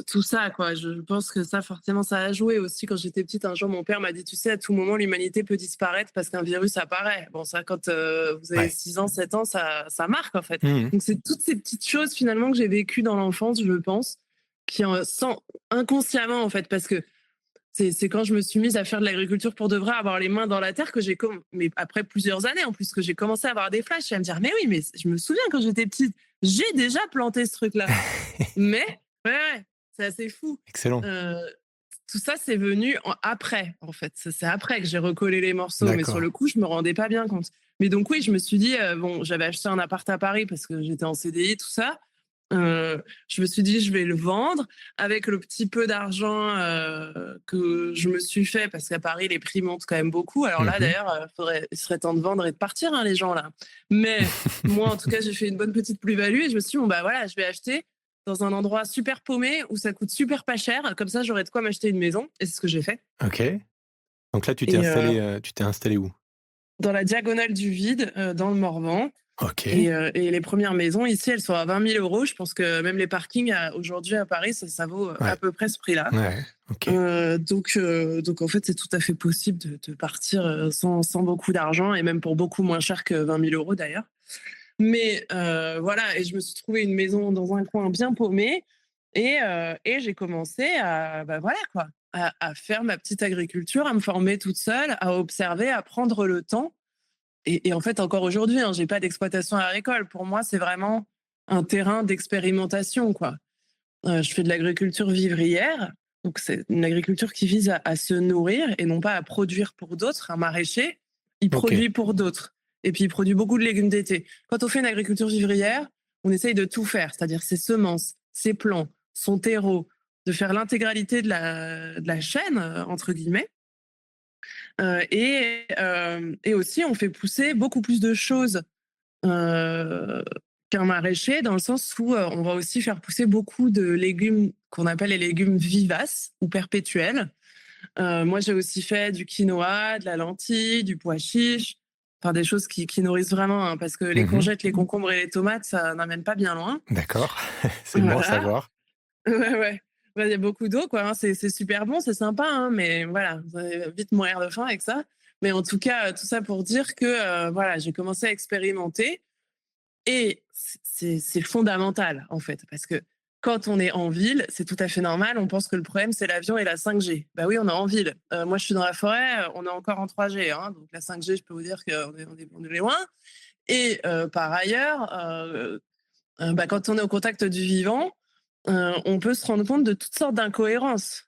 tout ça quoi. Je pense que ça forcément ça a joué aussi quand j'étais petite. Un jour, mon père m'a dit: «Tu sais, à tout moment, l'humanité peut disparaître parce qu'un virus apparaît». Bon ça quand, vous avez Ouais. 6 ans, 7 ans, ça marque en fait. Mmh. Donc c'est toutes ces petites choses finalement que j'ai vécues dans l'enfance, je pense, qui en sans inconsciemment en fait, parce que c'est quand je me suis mise à faire de l'agriculture pour de vrai, à avoir les mains dans la terre, que mais après plusieurs années en plus, que j'ai commencé à avoir des flashs et à me dire, mais oui, mais je me souviens quand j'étais petite, j'ai déjà planté ce truc-là. Mais, ouais, ouais, c'est assez fou. Excellent. Euh, Tout ça, c'est venu après, en fait. C'est après que j'ai recollé les morceaux, mais sur D'accord. le coup, je me rendais pas bien compte. Mais donc, oui, je me suis dit, bon, j'avais acheté un appart à Paris parce que j'étais en CDI, tout ça. Je me suis dit: «Je vais le vendre» avec le petit peu d'argent, que je me suis fait parce qu'à Paris, les prix montent quand même beaucoup. Alors là, Mmh. d'ailleurs, il serait temps de vendre et de partir, hein, les gens là. Mais moi, en tout cas, j'ai fait une bonne petite plus-value et je me suis dit: «Bon, bah, voilà, je vais acheter dans un endroit super paumé où ça coûte super pas cher. Comme ça, j'aurai de quoi m'acheter une maison» et c'est ce que j'ai fait. OK. Donc là, Et tu t'es installé où? dans la diagonale du vide, dans le Morvan. OK. Et les premières maisons ici, elles sont à 20 000 euros. Je pense que même les parkings aujourd'hui à Paris, ça vaut à Ouais. peu près ce prix-là. Ouais. OK. Donc en fait, c'est tout à fait possible de partir sans beaucoup d'argent et même pour beaucoup moins cher que 20 000 euros d'ailleurs. Mais voilà, et je me suis trouvé une maison dans un coin bien paumé et j'ai commencé à, bah voilà quoi, à faire ma petite agriculture, à me former toute seule, à observer, à prendre le temps et en fait, encore aujourd'hui, hein, j'ai pas d'exploitation agricole. Pour moi, c'est vraiment un terrain d'expérimentation, quoi. Je fais de l'agriculture vivrière, donc c'est une agriculture qui vise à se nourrir et non pas à produire pour d'autres. Un maraîcher, il OK. produit pour d'autres et puis il produit beaucoup de légumes d'été. Quand on fait une agriculture vivrière, on essaye de tout faire, c'est-à-dire ses semences, ses plants, son terreau, de faire l'intégralité de la chaîne, entre guillemets. Et aussi, on fait pousser beaucoup plus de choses euh, qu'un maraîcher, dans le sens où on va aussi faire pousser beaucoup de légumes qu'on appelle les légumes vivaces ou perpétuels. Moi, j'ai aussi fait du quinoa, de la lentille, du pois chiche, enfin des choses qui nourrissent vraiment, hein, parce que les Mmh. courgettes, les concombres et les tomates, ça n'amène pas bien loin. D'accord. C'est bon à Voilà. savoir. Ouais, ouais. Bah, il y a beaucoup d'eau, quoi, hein. C'est super bon, c'est sympa, hein, mais voilà, vous allez vite mourir de faim avec ça. Mais en tout cas, tout ça pour dire que voilà, j'ai commencé à expérimenter et c'est fondamental, en fait, parce que quand on est en ville, c'est tout à fait normal. On pense que le problème, c'est l'avion et la 5G. Bah oui, on est en ville. Moi, je suis dans la forêt, on est encore en 3G. Hein, donc la 5G, je peux vous dire on est loin. Et par ailleurs, bah, quand on est au contact du vivant, on peut se rendre compte de toutes sortes d'incohérences.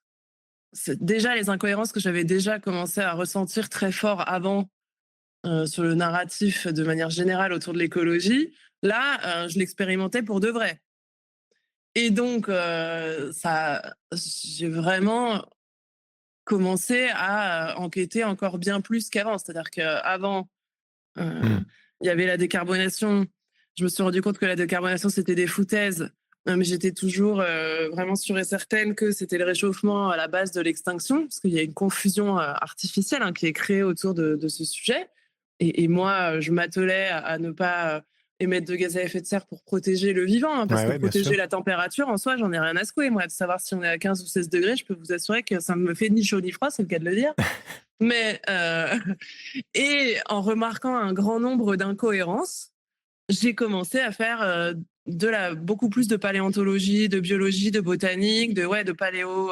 C'est déjà les incohérences que j'avais déjà commencé à ressentir très fort avant sur le narratif de manière générale autour de l'écologie. Là, je l'expérimentais pour de vrai. Et donc, j'ai vraiment commencé à enquêter encore bien plus qu'avant. C'est-à-dire qu'avant, Mmh. il y avait la décarbonation. Je me suis rendu compte que la décarbonation, c'était des foutaises. Mais j'étais toujours vraiment sûre et certaine que c'était le réchauffement à la base de l'extinction, parce qu'il y a une confusion artificielle, hein, qui est créée autour de ce sujet. Et moi, je m'attelais à ne pas émettre de gaz à effet de serre pour protéger le vivant, hein, parce Ouais, que ouais, bien sûr. protéger la température, en soi, j'en ai rien à secouer. Moi, de savoir si on est à 15 ou 16 degrés, je peux vous assurer que ça ne me fait ni chaud ni froid, c'est le cas de le dire. Mais, et en remarquant un grand nombre d'incohérences, j'ai commencé à faire beaucoup plus de paléontologie, de biologie, de botanique, de paléo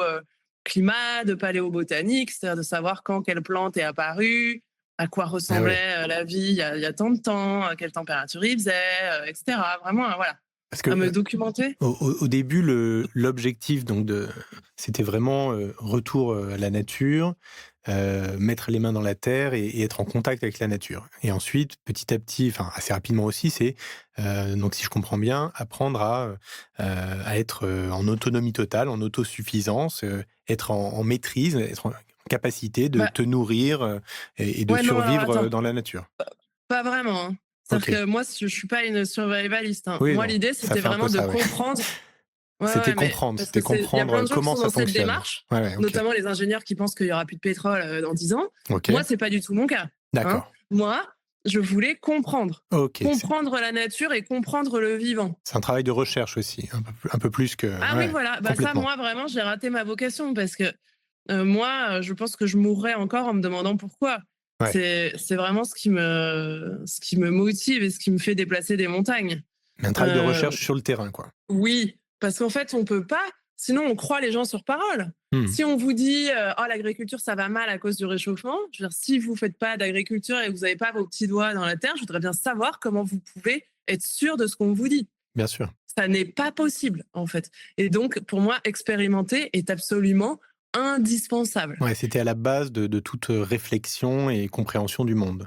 climat, de paléobotanique, c'est-à-dire de savoir quand quelle plante est apparue, à quoi Ah oui. ressemblait la vie il y a tant de temps, à quelle température il faisait, etc. Vraiment, voilà, Parce que, à me documenter. au début, l'objectif donc c'était vraiment, retour, à la nature, mettre les mains dans la terre et être en contact avec la nature. Et ensuite, petit à petit, enfin assez rapidement aussi, c'est, donc si je comprends bien, apprendre à être, en autonomie totale, en autosuffisance, être en maîtrise, être en capacité de Bah, te nourrir, et de ouais, non, alors survivre, attends, dans la nature. pas vraiment, hein. C'est-à-dire OK. que moi, je suis pas une survivaliste, hein. Oui, Moi, non, l'idée, ça c'était fait un peu vraiment de ça, ouais. comprendre. Ouais, C'était ouais, mais comprendre, parce que c'était il y a plein comprendre, de gens qui comment sont ça dans cette fonctionne. démarche, Ouais, ouais, OK. notamment les ingénieurs qui pensent qu'il y aura plus de pétrole dans 10 ans. Moi, OK, c'est pas du tout mon cas, hein. d'accord. Moi, je voulais comprendre. OK, Comprendre la nature et comprendre le vivant. c'est un travail de recherche aussi, un peu plus que Ah oui, ouais, voilà, bah ça, complètement. moi, vraiment, j'ai raté ma vocation parce que moi, je pense que je mourrais encore en me demandant pourquoi. Ouais, C'est vraiment ce qui me motive et ce qui me fait déplacer des montagnes. mais un travail de Euh, recherche sur le terrain, quoi. Oui, parce qu'en fait, on peut pas, sinon on croit les gens sur parole. Mmh, Si on vous dit oh l'agriculture ça va mal à cause du réchauffement, je veux dire, si vous faites pas d'agriculture et que vous n'avez pas vos petits doigts dans la terre, je voudrais bien savoir comment vous pouvez être sûr de ce qu'on vous dit. bien sûr. Ça n'est pas possible en fait. Et donc pour moi, expérimenter est absolument indispensable. Ouais, c'était à la base de toute, réflexion et compréhension du monde.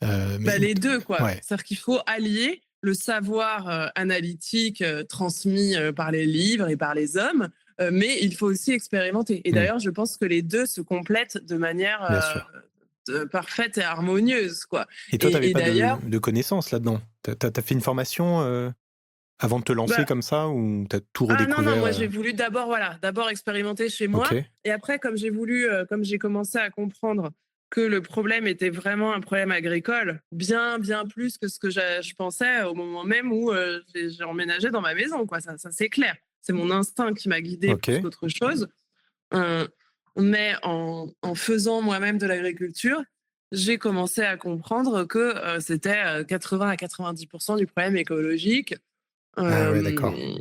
Mais Bah, les deux, quoi. ouais, C'est-à-dire qu'il faut allier le savoir analytique transmis par les livres et par les hommes, mais il faut aussi expérimenter. Et mmh, d'ailleurs, je pense que les deux se complètent de manière bien sûr. parfaite et harmonieuse, quoi. Et toi, tu avais Et pas de d'ailleurs, connaissances là-dedans? Tu as fait une formation, avant de te lancer bah, comme ça ou tu as tout ah non, non, redécouvert, moi j'ai voulu d'abord, voilà, d'abord expérimenter chez moi. OK, Et après, comme j'ai commencé à comprendre que le problème était vraiment un problème agricole, bien, bien plus que ce que je pensais au moment même où j'ai emménagé dans ma maison, quoi. Ça c'est clair. C'est mon instinct qui m'a guidée plus OK, qu'autre chose. Euh, mais en faisant moi-même de l'agriculture, j'ai commencé à comprendre que c'était 80 à 90% du problème écologique. ah ouais, d'accord. Euh,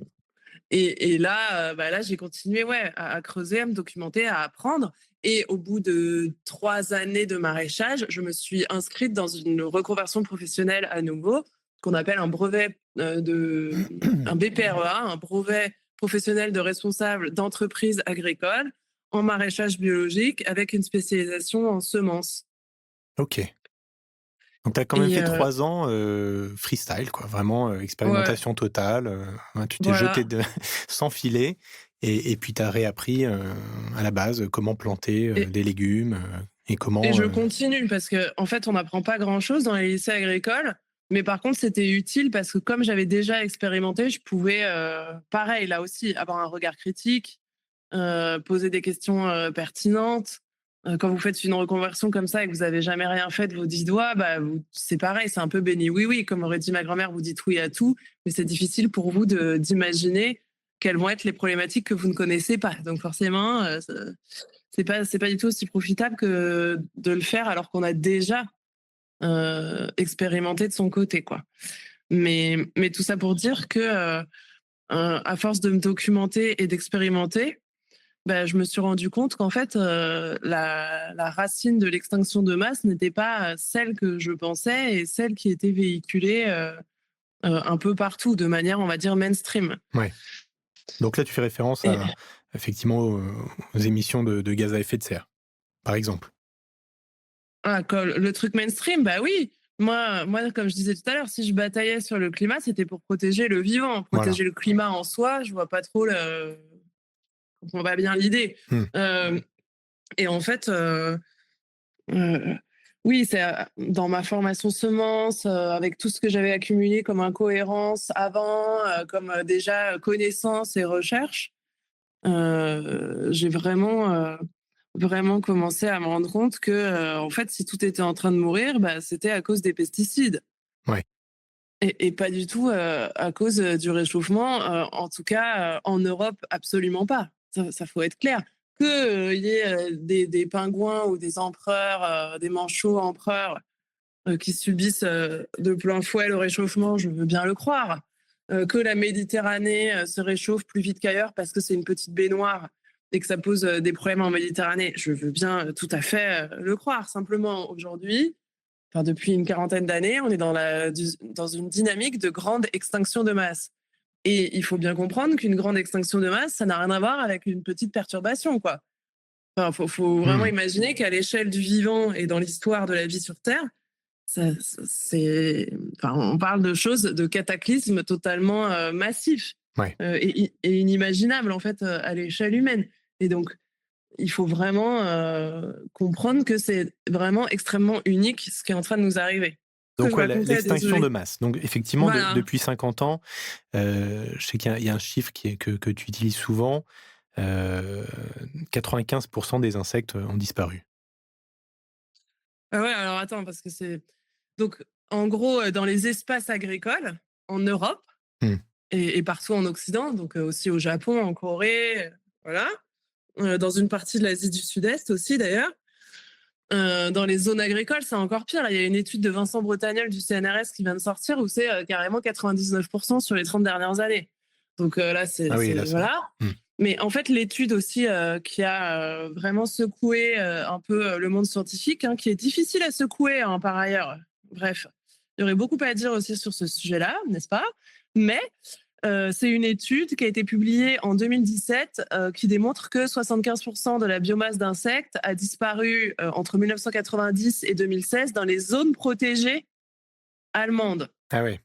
et là, bah, là, j'ai continué, ouais, à creuser, à me documenter, à apprendre. Et au bout de 3 années de maraîchage, je me suis inscrite dans une reconversion professionnelle à nouveau, qu'on appelle un brevet un BPREA, un brevet professionnel de responsable d'entreprise agricole en maraîchage biologique avec une spécialisation en semences. OK. Donc tu as quand même Et fait 3 ans, freestyle quoi, vraiment, ouais, expérimentation totale, ouais, tu t'es jeté voilà. de sans filet et puis tu as réappris, à la base, comment planter, Et, des légumes, et Et comment, je continue parce que en fait, on n'apprend pas grand-chose dans les lycées agricoles. Mais par contre, c'était utile parce que comme j'avais déjà expérimenté, je pouvais, pareil, là aussi, avoir un regard critique, poser des questions pertinentes. Quand vous faites une reconversion comme ça et que vous n'avez jamais rien fait de vos 10 doigts, bah, c'est pareil, c'est un peu béni oui oui, comme aurait dit ma grand-mère, vous dites oui à tout, mais c'est difficile pour vous d'imaginer quelles vont être les problématiques que vous ne connaissez pas. Donc forcément, c'est pas du tout aussi profitable que de le faire alors qu'on a déjà expérimenté de son côté, quoi. Mais tout ça pour dire que à force de me documenter et d'expérimenter, bah, je me suis rendu compte qu'en fait la racine de l'extinction de masse n'était pas celle que je pensais et celle qui était véhiculée un peu partout de manière, on va dire, mainstream. ouais. Donc là, tu fais référence Et à effectivement aux émissions de gaz à effet de serre, par exemple? le truc mainstream, bah oui. Moi, comme je disais tout à l'heure, si je bataillais sur le climat, c'était pour protéger le vivant. Voilà. Protéger le climat en soi, je vois pas trop je comprends pas bien l'idée. Mmh. Euh, et en fait, euh, oui, c'est dans ma formation semences, avec tout ce que j'avais accumulé comme incohérence avant, comme déjà connaissance et recherche, j'ai vraiment commencé à me rendre compte que, en fait, si tout était en train de mourir, bah, c'était à cause des pesticides Ouais. et pas du tout, à cause, du réchauffement, en tout cas, en Europe, absolument pas. Ça faut être clair. Il y ait, des pingouins ou des empereurs, des manchots empereurs, qui subissent, de plein fouet le réchauffement, je veux bien le croire. que la Méditerranée se réchauffe plus vite qu'ailleurs parce que c'est une petite baignoire et que ça pose des problèmes en Méditerranée. Je veux bien tout à fait le croire. Simplement, aujourd'hui, enfin depuis une quarantaine d'années, on est dans une dynamique de grande extinction de masse. Et il faut bien comprendre qu'une grande extinction de masse, ça n'a rien à voir avec une petite perturbation, quoi. Enfin, faut vraiment Mmh. imaginer qu'à l'échelle du vivant et dans l'histoire de la vie sur Terre, enfin, on parle de choses, de cataclysmes totalement massifs Ouais. et inimaginables en fait à l'échelle humaine. Et donc, il faut vraiment comprendre que c'est vraiment extrêmement unique ce qui est en train de nous arriver. Ce que je Donc ouais, racontais, l'extinction de désolée. masse. Donc effectivement, Voilà. depuis 50 ans, je sais qu'il y a un chiffre que tu utilises souvent, 95% des insectes ont disparu. Ah ouais, alors attends, parce que c'est. Donc, en gros, dans les espaces agricoles, en Europe Mmh. et partout en Occident, donc aussi au Japon, en Corée, voilà, dans une partie de l'Asie du Sud-Est aussi d'ailleurs. Dans les zones agricoles, c'est encore pire. Là, il y a une étude de Vincent Bretagnol du CNRS qui vient de sortir où c'est carrément 99% sur les 30 dernières années. Donc là, Ah oui, là ça voilà. mmh. Mais en fait, l'étude aussi qui a vraiment secoué un peu le monde scientifique, hein, qui est difficile à secouer hein, par ailleurs. Bref, il y aurait beaucoup à dire aussi sur ce sujet-là, n'est-ce pas? Mais c'est une étude qui a été publiée en 2017 qui démontre que 75% de la biomasse d'insectes a disparu entre 1990 et 2016 dans les zones protégées allemandes. Ah ouais.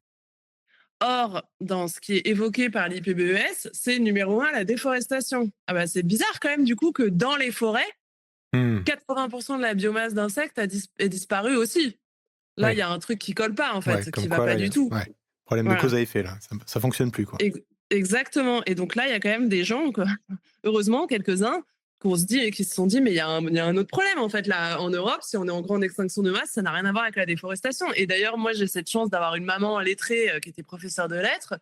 Or, dans ce qui est évoqué par l'IPBES, c'est numéro un la déforestation. Ah bah, c'est bizarre quand même du coup que dans les forêts, Mmh. 80% de la biomasse d'insectes est disparue aussi. Là, il Ouais, y a un truc qui colle pas en ouais, fait, qui comme va quoi pas là, du tout. ouais, problème de cause Voilà. à effet là, ça fonctionne plus quoi. Exactement. Et donc là, il y a quand même des gens, quoi, heureusement, quelques-uns, qu'on se dit et qui se sont dit, mais il y a un autre problème, en fait, là, en Europe, si on est en grande extinction de masse, ça n'a rien à voir avec la déforestation. Et d'ailleurs, moi, j'ai cette chance d'avoir une maman lettrée qui était professeure de lettres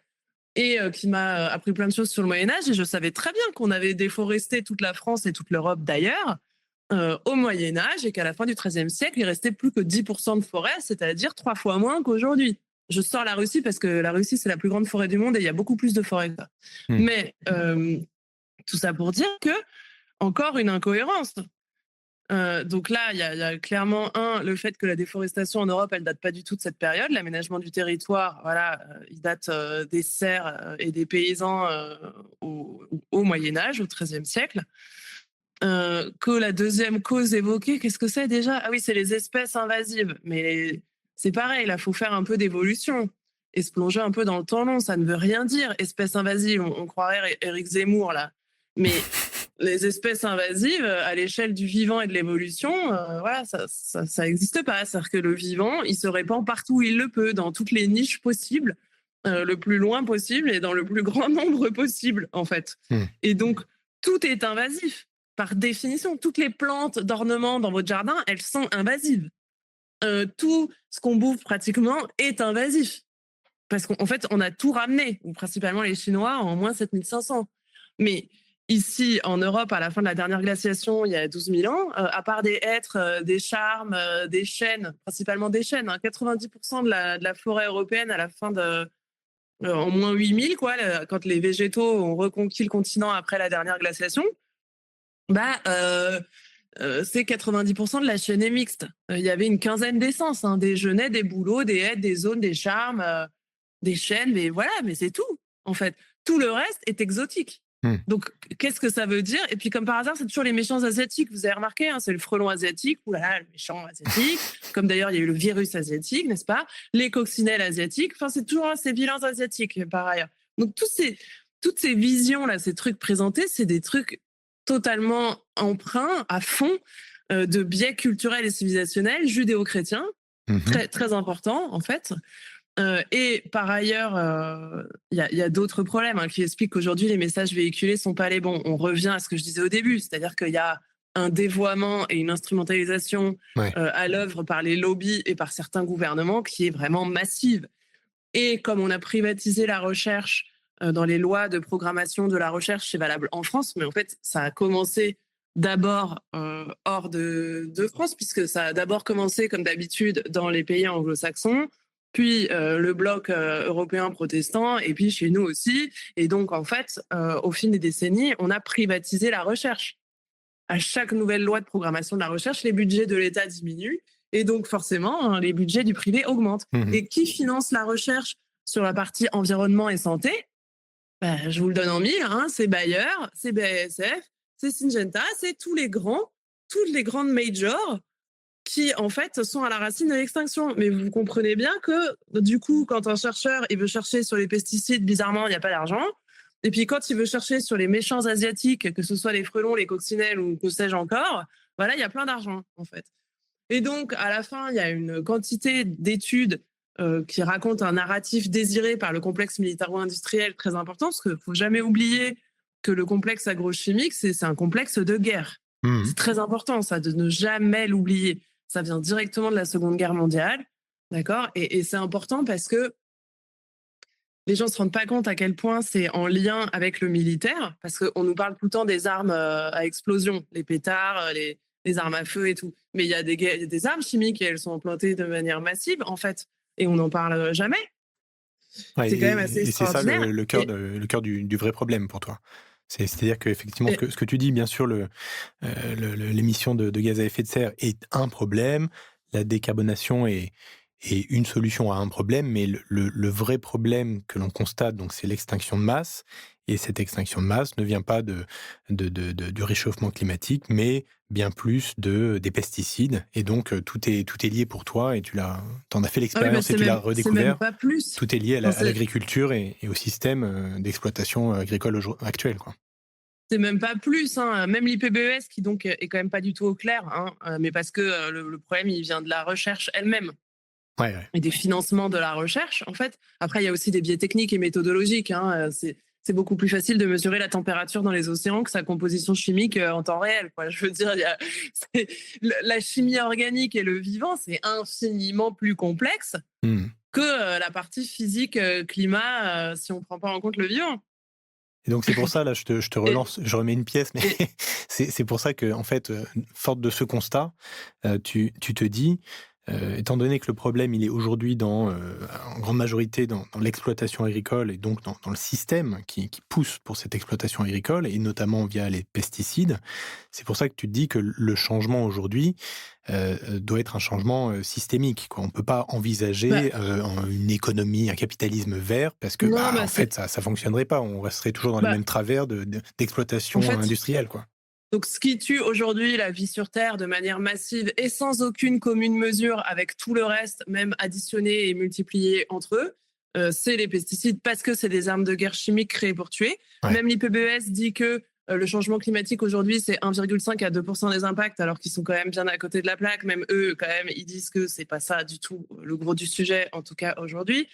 et qui m'a appris plein de choses sur le Moyen-Âge. Et je savais très bien qu'on avait déforesté toute la France et toute l'Europe d'ailleurs au Moyen-Âge et qu'à la fin du XIIIe siècle, il restait plus que 10% de forêt, c'est-à-dire 3 fois moins qu'aujourd'hui. Je sors la Russie parce que la Russie, c'est la plus grande forêt du monde et il y a beaucoup plus de forêts que ça. Mmh. Mais tout ça pour dire que, encore une incohérence. Donc là, il y a clairement, le fait que la déforestation en Europe, elle date pas du tout de cette période. L'aménagement du territoire, voilà, il date des serfs et des paysans au Moyen-Âge, au XIIIe siècle. Que la deuxième cause évoquée, qu'est-ce que c'est déjà? Ah oui, c'est les espèces invasives. Mais c'est pareil, là, il faut faire un peu d'évolution et se plonger un peu dans le temps long. Ça ne veut rien dire, espèces invasives. On croirait Éric Zemmour, là. Mais les espèces invasives, à l'échelle du vivant et de l'évolution, voilà, ça n'existe pas. C'est-à-dire que le vivant, il se répand partout où il le peut, dans toutes les niches possibles, le plus loin possible et dans le plus grand nombre possible, en fait. Mmh. Et donc, tout est invasif par définition. Toutes les plantes d'ornement dans votre jardin, elles sont invasives. Tout ce qu'on bouffe pratiquement est invasif. Parce qu'en fait, on a tout ramené, ou principalement les Chinois, en moins 7500. Mais ici, en Europe, à la fin de la dernière glaciation, il y a 12 000 ans, à part des hêtres, des charmes, des chênes, principalement des chênes, hein, 90% de la forêt européenne à la fin de, en moins 8000, quoi, quand les végétaux ont reconquis le continent après la dernière glaciation, bah, c'est 90% de la chaîne est mixte. Il y avait une quinzaine d'essences, hein, des genêts, des bouleaux, des hêtres, des aunes, des charmes, des chênes, mais voilà, mais c'est tout, en fait. Tout le reste est exotique. Mmh. Donc, qu'est-ce que ça veut dire? Et puis, comme par hasard, c'est toujours les méchants asiatiques. Vous avez remarqué, hein, c'est le frelon asiatique, oulala, le méchant asiatique. Comme d'ailleurs, il y a eu le virus asiatique, n'est-ce pas? Les coccinelles asiatiques. Enfin, c'est toujours ces vilains asiatiques, par ailleurs. Donc, toutes ces visions-là, ces trucs présentés, c'est des trucs totalement empreints à fond de biais culturels et civilisationnels judéo-chrétiens, Mmh. très, très importants, en fait. Et par ailleurs, y a d'autres problèmes hein, qui expliquent qu'aujourd'hui, les messages véhiculés sont pas les bons. On revient à ce que je disais au début, c'est-à-dire qu'il y a un dévoiement et une instrumentalisation Ouais. à l'œuvre par les lobbies et par certains gouvernements qui est vraiment massive. Et comme on a privatisé la recherche dans les lois de programmation de la recherche, c'est valable en France, mais en fait, ça a commencé d'abord hors de France, puisque ça a d'abord commencé, comme d'habitude, dans les pays anglo-saxons, puis le bloc européen protestant, et puis chez nous aussi. Et donc, en fait, au fil des décennies, on a privatisé la recherche. À chaque nouvelle loi de programmation de la recherche, les budgets de l'État diminuent, et donc forcément, hein, les budgets du privé augmentent. Mmh. Et qui finance la recherche sur la partie environnement et santé? Ben, je vous le donne en mille, hein, c'est Bayer, c'est BASF, c'est Syngenta, c'est toutes les grandes majors qui, en fait, sont à la racine de l'extinction. Mais vous comprenez bien que, du coup, quand un chercheur il veut chercher sur les pesticides, bizarrement, il n'y a pas d'argent. Et puis, quand il veut chercher sur les méchants asiatiques, que ce soit les frelons, les coccinelles ou que sais-je encore, voilà, il y a plein d'argent, en fait. Et donc, à la fin, il y a une quantité d'études qui racontent un narratif désiré par le complexe militaro-industriel très important, parce qu'il ne faut jamais oublier que le complexe agrochimique, c'est un complexe de guerre. Mmh. C'est très important, ça, de ne jamais l'oublier. Ça vient directement de la Seconde Guerre mondiale, d'accord. Et c'est important parce que les gens ne se rendent pas compte à quel point c'est en lien avec le militaire, parce qu'on nous parle tout le temps des armes à explosion, les pétards, les armes à feu et tout. Mais il y a des armes chimiques et elles sont implantées de manière massive, en fait, et on n'en parle jamais. Ouais, C'est quand même assez et c'est ça extraordinaire. le cœur du vrai problème pour toi? C'est-à-dire qu'effectivement, Et, ce que tu dis, bien sûr, l'émission de gaz à effet de serre est un problème, la décarbonation est une solution à un problème, mais le vrai problème que l'on constate, donc, c'est l'extinction de masse, et cette extinction de masse ne vient pas du réchauffement climatique, mais bien plus des pesticides, et donc tout est lié pour toi, et t'en as fait ah oui, bah l'expérience et tu l'as c'est même redécouvert. pas plus. Tout est lié Enfin, à l'agriculture et au système d'exploitation agricole actuel, quoi. c'est même pas plus, hein. Même l'IPBES, qui donc est quand même pas du tout au clair, hein, mais parce que le problème, il vient de la recherche elle-même Ouais, ouais. et des financements de la recherche, en fait. Après, il y a aussi des biais techniques et méthodologiques, hein. C'est beaucoup plus facile de mesurer la température dans les océans que sa composition chimique en temps réel, quoi. Je veux dire, la chimie organique et le vivant, c'est infiniment plus complexe Mmh. que la partie physique, climat, si on prend pas en compte le vivant. Et donc c'est pour ça, là, je te Et, relance, je remets une pièce, mais et c'est pour ça que, en fait, forte de ce constat, tu te dis, étant donné que le problème, il est aujourd'hui en grande majorité dans l'exploitation agricole, et donc dans le système qui pousse pour cette exploitation agricole, et notamment via les pesticides, c'est pour ça que tu te dis que le changement aujourd'hui doit être un changement systémique, quoi. On ne peut pas bah, envisager une économie, un capitalisme vert, parce que, non, en fait, ça ne fonctionnerait pas. On resterait toujours dans les bah, mêmes travers en d'exploitation fait, industrielle, quoi. donc, ce qui tue aujourd'hui la vie sur Terre de manière massive et sans aucune commune mesure avec tout le reste, même additionné et multiplié entre eux, c'est les pesticides, parce que c'est des armes de guerre chimiques créées pour tuer. Ouais. Même l'IPBES dit que le changement climatique aujourd'hui, c'est 1,5 à 2% des impacts, alors qu'ils sont quand même bien à côté de la plaque. Même eux, quand même, ils disent que c'est pas ça du tout le gros du sujet, en tout cas aujourd'hui.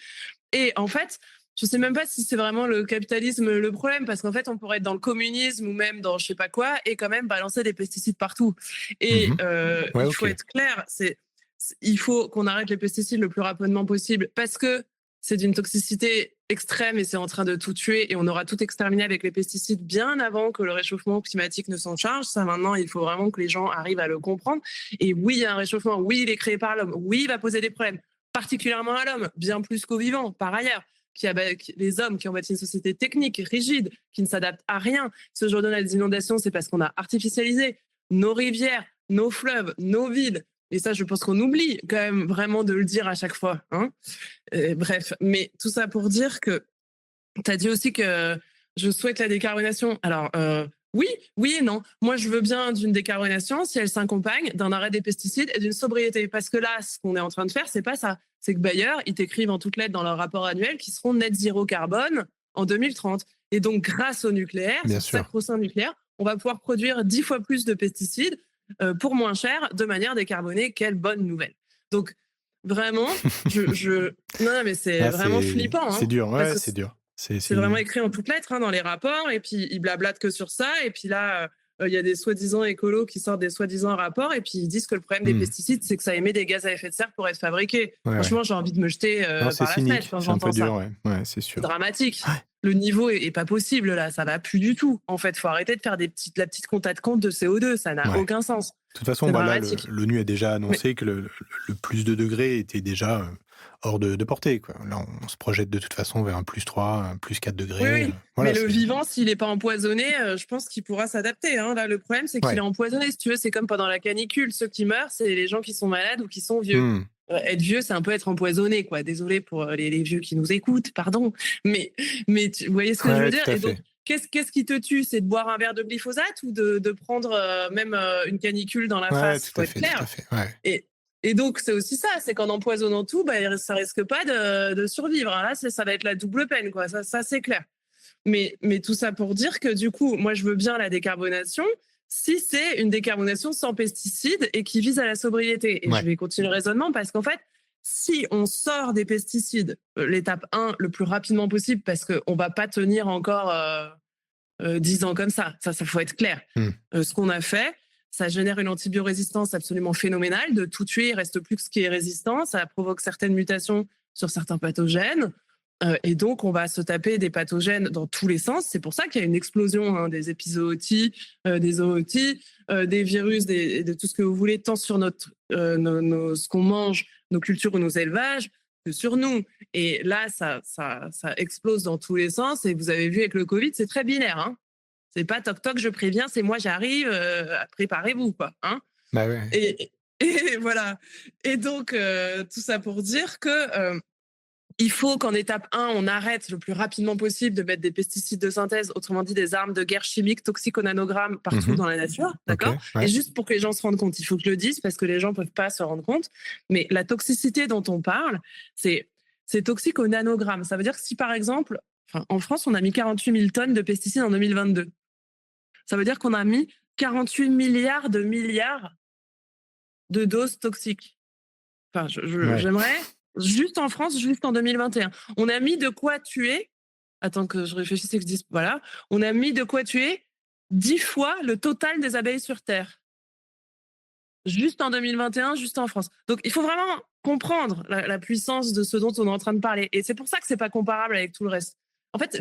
Et en fait, je sais même pas si c'est vraiment le capitalisme le problème, parce qu'en fait, on pourrait être dans le communisme ou même dans je sais pas quoi et quand même balancer des pesticides partout. Et Mhm. Ouais, il faut ok. être clair, il faut qu'on arrête les pesticides le plus rapidement possible, parce que c'est d'une toxicité extrême et c'est en train de tout tuer, et on aura tout exterminé avec les pesticides bien avant que le réchauffement climatique ne s'en charge. Ça, maintenant, il faut vraiment que les gens arrivent à le comprendre. Et oui, il y a un réchauffement, oui, il est créé par l'homme, oui, il va poser des problèmes, particulièrement à l'homme, bien plus qu'aux vivants, par ailleurs. Les hommes qui ont bâti une société technique, rigide, qui ne s'adapte à rien. Si aujourd'hui on a des inondations, c'est parce qu'on a artificialisé nos rivières, nos fleuves, nos villes. Et ça, je pense qu'on oublie quand même vraiment de le dire à chaque fois, hein. Bref, mais tout ça pour dire que tu as dit aussi que je souhaite la décarbonation. Alors, oui, oui et non. Moi, je veux bien d'une décarbonation si elle s'accompagne d'un arrêt des pesticides et d'une sobriété. Parce que là, ce qu'on est en train de faire, c'est pas ça. C'est que Bayer, ils t'écrivent en toutes lettres dans leur rapport annuel qu'ils seront net zéro carbone en 2030. Et donc, grâce au nucléaire, Bien ce sûr. sacro-saint nucléaire, on va pouvoir produire 10 fois plus de pesticides pour moins cher, de manière décarbonée. Quelle bonne nouvelle. Donc, vraiment, non, mais c'est Ah, vraiment flippant, c'est hein, dur, parce ouais, que c'est dur. c'est vraiment écrit en toutes lettres, hein, dans les rapports, et puis ils blablatent que sur ça, et puis là, il y a des soi-disant écolos qui sortent des soi-disant rapports, et puis ils disent que le problème des Hmm. pesticides, c'est que ça émet des gaz à effet de serre pour être fabriqué. Ouais, ouais. Franchement, j'ai envie de me jeter Non, c'est par la fenêtre cynique, quand c'est un peu j'entends dur, ça. ouais. Ouais, c'est C'est sûr. dramatique. Ouais. Le niveau est pas possible là, ça va plus du tout. En fait, faut arrêter de faire la petite compta de compte de CO2, ça n'a Ouais. aucun sens. De toute façon, C'est bah là, dramatique. l'ONU a déjà Mais annoncé que le plus de degrés était déjà hors de portée, quoi. Là, on se projette de toute façon vers un +3, un Oui, +4°, oui, mais voilà, le c'est vivant, s'il est pas empoisonné, je pense qu'il pourra s'adapter, hein. Là, le problème, c'est qu'il est ouais. empoisonné, si tu veux. C'est comme pendant la canicule, ceux qui meurent, c'est les gens qui sont malades ou qui sont vieux. Mmh. Être vieux, c'est un peu être empoisonné, quoi. Désolée pour, les vieux qui nous écoutent, pardon. Mais tu vous voyez ce que je veux Ouais, dire? tout à Et donc fait. qu'est-ce qui te tue? C'est de boire un verre de glyphosate ou de prendre, même, une canicule dans la Ouais, face? tout Faut à être fait, tout à clair. fait, ouais. Et donc c'est aussi ça, c'est qu'en empoisonnant tout, bah, ça risque pas de survivre, hein. Là, ça va être la double peine, quoi. Ça c'est clair. Mais tout ça pour dire que du coup, moi, je veux bien la décarbonation si c'est une décarbonation sans pesticides et qui vise à la sobriété. Et je Ouais. vais continuer le raisonnement parce qu'en fait, si on sort des pesticides, l'étape 1, le plus rapidement possible, parce qu'on ne va pas tenir encore 10 ans comme ça faut être clair. Mmh. Ce qu'on a fait, ça génère une antibiorésistance absolument phénoménale. De tout tuer, il reste plus que ce qui est résistant. Ça provoque certaines mutations sur certains pathogènes. Et donc, on va se taper des pathogènes dans tous les sens. C'est pour ça qu'il y a une explosion, hein, des épizooties, des zooties, des virus, de tout ce que vous voulez, tant sur ce qu'on mange, nos cultures ou nos élevages, que sur nous. Et là, ça explose dans tous les sens. Et vous avez vu avec le Covid, c'est très binaire, hein. C'est pas toc toc, je préviens, c'est moi, j'arrive, préparez-vous, quoi, hein. Bah, ouais. Et voilà. Et donc, tout ça pour dire que il faut qu'en étape 1, on arrête le plus rapidement possible de mettre des pesticides de synthèse, autrement dit des armes de guerre chimiques toxiques au nanogramme partout Mmh. dans la nature, OK, d'accord? Et ouais. juste pour que les gens se rendent compte, il faut que je le dise parce que les gens peuvent pas se rendre compte, mais la toxicité dont on parle, c'est c'est toxique au nanogramme. Ça veut dire que si par exemple, enfin, en France, on a mis 48 000 tonnes de pesticides en 2022. Ça veut dire qu'on a mis 48 milliards de milliards de doses toxiques. Enfin, Ouais. j'aimerais, juste en France, juste en 2021, on a mis de quoi tuer, attends que je réfléchisse et que je dise, voilà, on a mis de quoi tuer 10 fois le total des abeilles sur Terre. Juste en 2021, juste en France. Donc, il faut vraiment comprendre la puissance de ce dont on est en train de parler. Et c'est pour ça que c'est pas comparable avec tout le reste. En fait,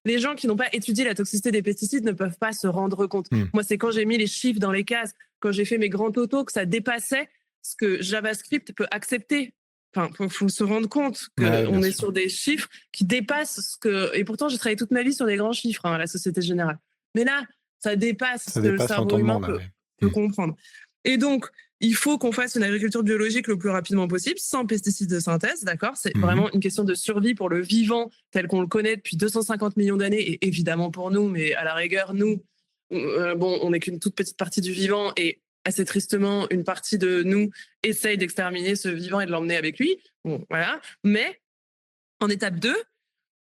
les gens qui n'ont pas étudié la toxicité des pesticides ne peuvent pas se rendre compte. Mmh. Moi, c'est quand j'ai mis les chiffres dans les cases, quand j'ai fait mes grands totaux, que ça dépassait ce que JavaScript peut accepter. Enfin, faut se rendre compte Ouais, bien qu'on est sûr. sur des chiffres qui dépassent ce que. Et pourtant, j'ai travaillé toute ma vie sur des grands chiffres, hein, à la Société Générale. Mais là, ça dépasse ce Ça que le dépasse cerveau humain l'entendement là, ouais. peut Mmh. comprendre. Et donc, il faut qu'on fasse une agriculture biologique le plus rapidement possible, sans pesticides de synthèse, d'accord? C'est Mmh. vraiment une question de survie pour le vivant tel qu'on le connaît depuis 250 millions d'années, et évidemment pour nous, mais à la rigueur, nous, bon, on n'est qu'une toute petite partie du vivant, et assez tristement, une partie de nous essaye d'exterminer ce vivant et de l'emmener avec lui. Bon, voilà. Mais en étape 2,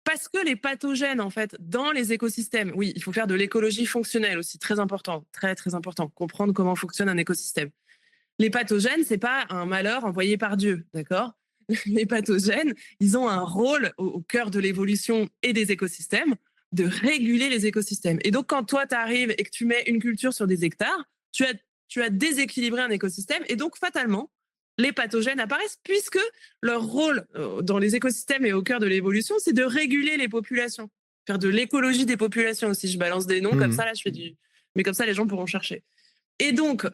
parce que les pathogènes, en fait, dans les écosystèmes, oui, il faut faire de l'écologie fonctionnelle aussi, très important, très, très important, comprendre comment fonctionne un écosystème. Les pathogènes, c'est pas un malheur envoyé par Dieu, d'accord? Les pathogènes, ils ont un rôle au cœur de l'évolution et des écosystèmes, de réguler les écosystèmes. Et donc, quand toi, tu arrives et que tu mets une culture sur des hectares, tu as déséquilibré un écosystème, et donc, fatalement, les pathogènes apparaissent, puisque leur rôle dans les écosystèmes et au cœur de l'évolution, c'est de réguler les populations. Faire de l'écologie des populations aussi. Je balance des noms comme Mmh. ça, là, je fais du. Mais comme ça, les gens pourront chercher. Et donc,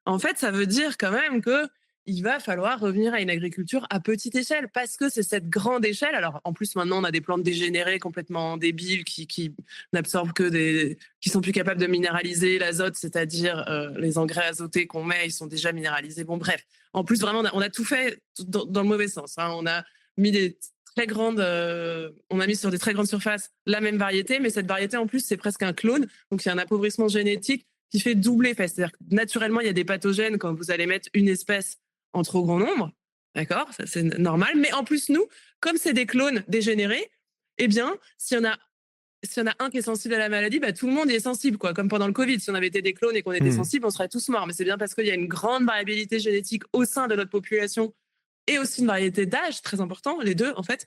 en fait, ça veut dire quand même que il va falloir revenir à une agriculture à petite échelle, parce que c'est cette grande échelle. Alors, en plus, maintenant, on a des plantes dégénérées complètement débiles qui n'absorbent que qui sont plus capables de minéraliser l'azote, c'est-à-dire les engrais azotés qu'on met, ils sont déjà minéralisés. Bon, bref. En plus, vraiment, on a tout fait dans le mauvais sens, hein. On a mis on a mis sur des très grandes surfaces la même variété, mais cette variété, en plus, c'est presque un clone. Donc, il y a un appauvrissement génétique qui fait doubler. C'est-à-dire que naturellement, il y a des pathogènes quand vous allez mettre une espèce en trop grand nombre. D'accord? Ça, c'est normal. Mais en plus, nous, comme c'est des clones dégénérés, eh bien, s'il y en a un qui est sensible à la maladie, bah, tout le monde y est sensible, quoi. Comme pendant le Covid. Si on avait été des clones et qu'on était Mmh. sensibles, on serait tous morts. Mais c'est bien parce qu'il y a une grande variabilité génétique au sein de notre population, et aussi une variété d'âge, très important, les deux, en fait,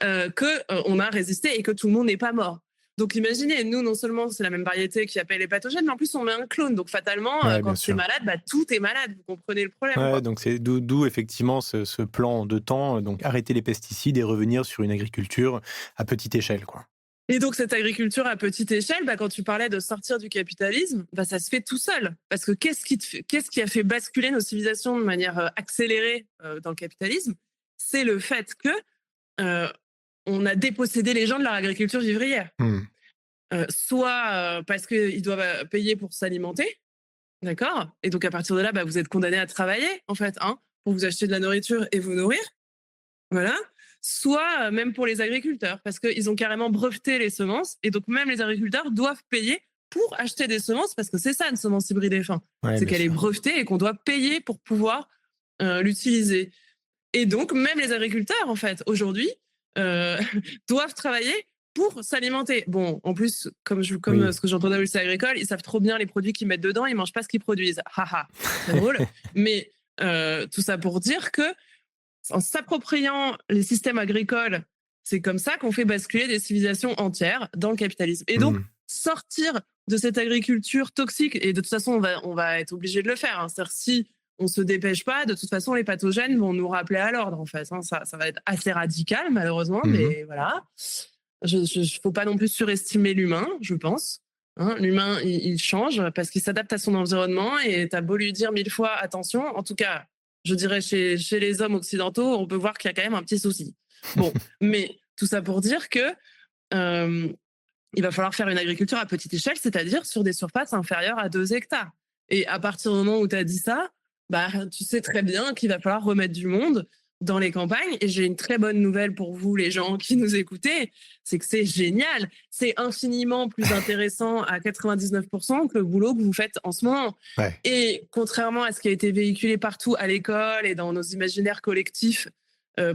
qu'on a résisté et que tout le monde n'est pas mort. Donc imaginez, nous, non seulement c'est la même variété qui appelle les pathogènes, mais en plus on met un clone. Donc fatalement, Ouais, bien quand c'est sûr. malade, bah, tout est malade. Vous comprenez le problème, Ouais, quoi. donc c'est d'où effectivement ce plan de temps, donc arrêter les pesticides et revenir sur une agriculture à petite échelle, quoi. Et donc cette agriculture à petite échelle, bah, quand tu parlais de sortir du capitalisme, bah, ça se fait tout seul. Parce que qu'est-ce qui a fait basculer nos civilisations de manière accélérée dans le capitalisme? c'est le fait que euh, on a dépossédé les gens de leur agriculture vivrière. Mmh. Soit parce qu'ils doivent payer pour s'alimenter, d'accord. Et donc à partir de là, bah, vous êtes condamné à travailler, en fait, hein, pour vous acheter de la nourriture et vous nourrir. Voilà. Soit même pour les agriculteurs, parce qu'ils ont carrément breveté les semences, et donc même les agriculteurs doivent payer pour acheter des semences, parce que c'est ça une semence hybride F1, Ouais, c'est bien qu'elle est sûr. brevetée et qu'on doit payer pour pouvoir l'utiliser. Et donc même les agriculteurs, en fait, aujourd'hui, euh, doivent travailler pour s'alimenter. Bon, en plus, comme Oui. ce que j'entendais au lycée agricole, ils savent trop bien les produits qu'ils mettent dedans, ils mangent pas ce qu'ils produisent. Haha, très drôle. Mais tout ça pour dire que en s'appropriant les systèmes agricoles, c'est comme ça qu'on fait basculer des civilisations entières dans le capitalisme. Et donc, Mmh. sortir de cette agriculture toxique, et de toute façon, on va être obligé de le faire. Hein. C'est-à-dire, si on se dépêche pas, de toute façon, les pathogènes vont nous rappeler à l'ordre, en fait. Hein. Ça va être assez radical, malheureusement, Mmh. mais voilà. Faut pas non plus surestimer l'humain, je pense. Hein, l'humain, il change parce qu'il s'adapte à son environnement, et t'as beau lui dire 1000 fois attention, en tout cas, je dirais chez les hommes occidentaux, on peut voir qu'il y a quand même un petit souci. Bon, mais tout ça pour dire que euh, il va falloir faire une agriculture à petite échelle, c'est-à-dire sur des surfaces inférieures à 2 hectares. Et à partir du moment où tu as dit ça, bah, tu sais très bien qu'il va falloir remettre du monde dans les campagnes. Et j'ai une très bonne nouvelle pour vous, les gens qui nous écoutez, c'est que c'est génial. C'est infiniment plus intéressant à 99% que le boulot que vous faites en ce moment. Ouais. Et contrairement à ce qui a été véhiculé partout à l'école et dans nos imaginaires collectifs,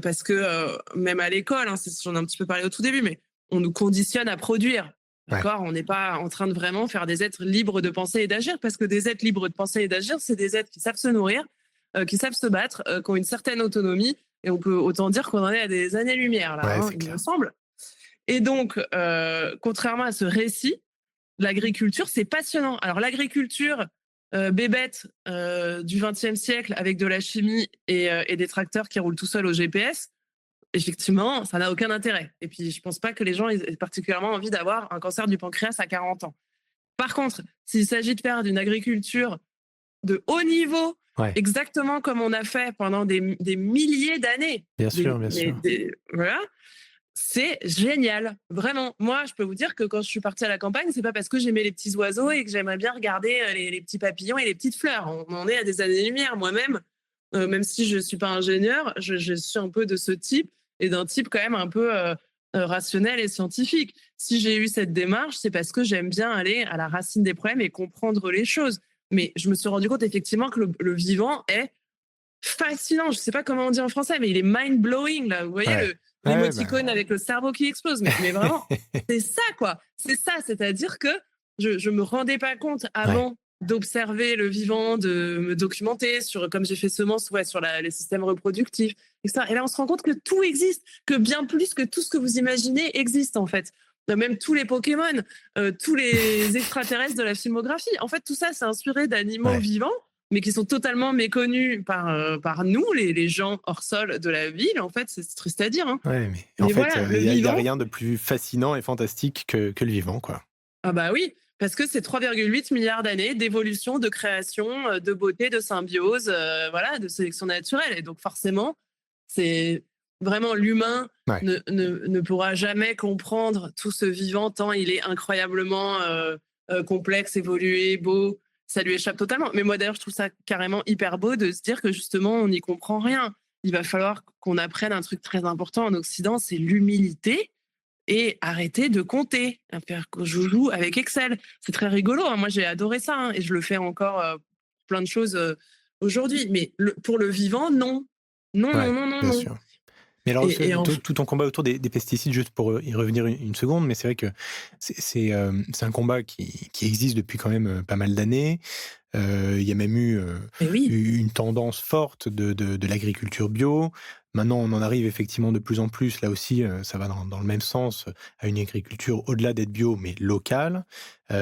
parce que même à l'école, hein, j'en ai un petit peu parlé au tout début, mais on nous conditionne à produire. Ouais. D'accord. On n'est pas en train de vraiment faire des êtres libres de penser et d'agir, parce que des êtres libres de penser et d'agir, c'est des êtres qui savent se nourrir, qui savent se battre, qui ont une certaine autonomie, et on peut autant dire qu'on en est à des années-lumière, là, Ouais, hein, c'est il me clair. semble. Et donc, contrairement à ce récit, l'agriculture, c'est passionnant. Alors, l'agriculture bébête du XXe siècle, avec de la chimie et des tracteurs qui roulent tout seuls au GPS, effectivement, ça n'a aucun intérêt. Et puis, je pense pas que les gens aient particulièrement envie d'avoir un cancer du pancréas à 40 ans. Par contre, s'il s'agit de faire d'une agriculture de haut niveau, Ouais. exactement comme on a fait pendant des milliers d'années, Bien sûr, bien sûr. voilà, c'est génial. Vraiment. Moi, je peux vous dire que quand je suis partie à la campagne, c'est pas parce que j'aimais les petits oiseaux et que j'aimerais bien regarder les petits papillons et les petites fleurs. On en est à des années-lumière. Moi-même, même si je suis pas ingénieur, je suis un peu de ce type, et d'un type quand même un peu rationnel et scientifique. Si j'ai eu cette démarche, c'est parce que j'aime bien aller à la racine des problèmes et comprendre les choses. Mais je me suis rendu compte effectivement que le vivant est fascinant. Je sais pas comment on dit en français, mais il est mind blowing là. Vous voyez Ouais. Ouais, bah l'émoticône avec le cerveau qui explose. Mais vraiment, c'est ça quoi. C'est ça. C'est-à-dire que je me rendais pas compte ouais. avant d'observer le vivant, de me documenter sur, comme j'ai fait semence, ouais, sur les systèmes reproductifs, etc. Et là, on se rend compte que tout existe, que bien plus que tout ce que vous imaginez existe en fait. Même tous les Pokémon, tous les extraterrestres de la filmographie. En fait, tout ça, c'est inspiré d'animaux Ouais. vivants, mais qui sont totalement méconnus par nous, les gens hors sol de la ville. En fait, c'est triste à dire. Hein. Ouais, mais en Mais fait, voilà, le il y a vivant, rien de plus fascinant et fantastique que le vivant, quoi. ah bah oui, parce que c'est 3,8 milliards d'années d'évolution, de création, de beauté, de symbiose, voilà, de sélection naturelle. Et donc forcément, c'est vraiment l'humain Ouais. ne pourra jamais comprendre tout ce vivant tant il est incroyablement complexe, évolué, beau. Ça lui échappe totalement. Mais moi d'ailleurs, je trouve ça carrément hyper beau de se dire que justement, on n'y comprend rien. Il va falloir qu'on apprenne un truc très important en Occident, c'est l'humilité, et arrêter de compter, faire que je joue avec Excel. C'est très rigolo. Hein. Moi, j'ai adoré ça, hein, et je le fais encore plein de choses aujourd'hui. Mais pour le vivant, non. Non, non, Ouais, non, non, bien non. sûr. Mais alors, Et en... tout ton combat autour des pesticides, juste pour y revenir une seconde, mais c'est vrai que c'est un combat qui existe depuis quand même pas mal d'années. Il y a même Mais oui, eu une tendance forte de l'agriculture bio. Maintenant, on en arrive effectivement de plus en plus, là aussi, ça va dans le même sens, à une agriculture au-delà d'être bio, mais locale.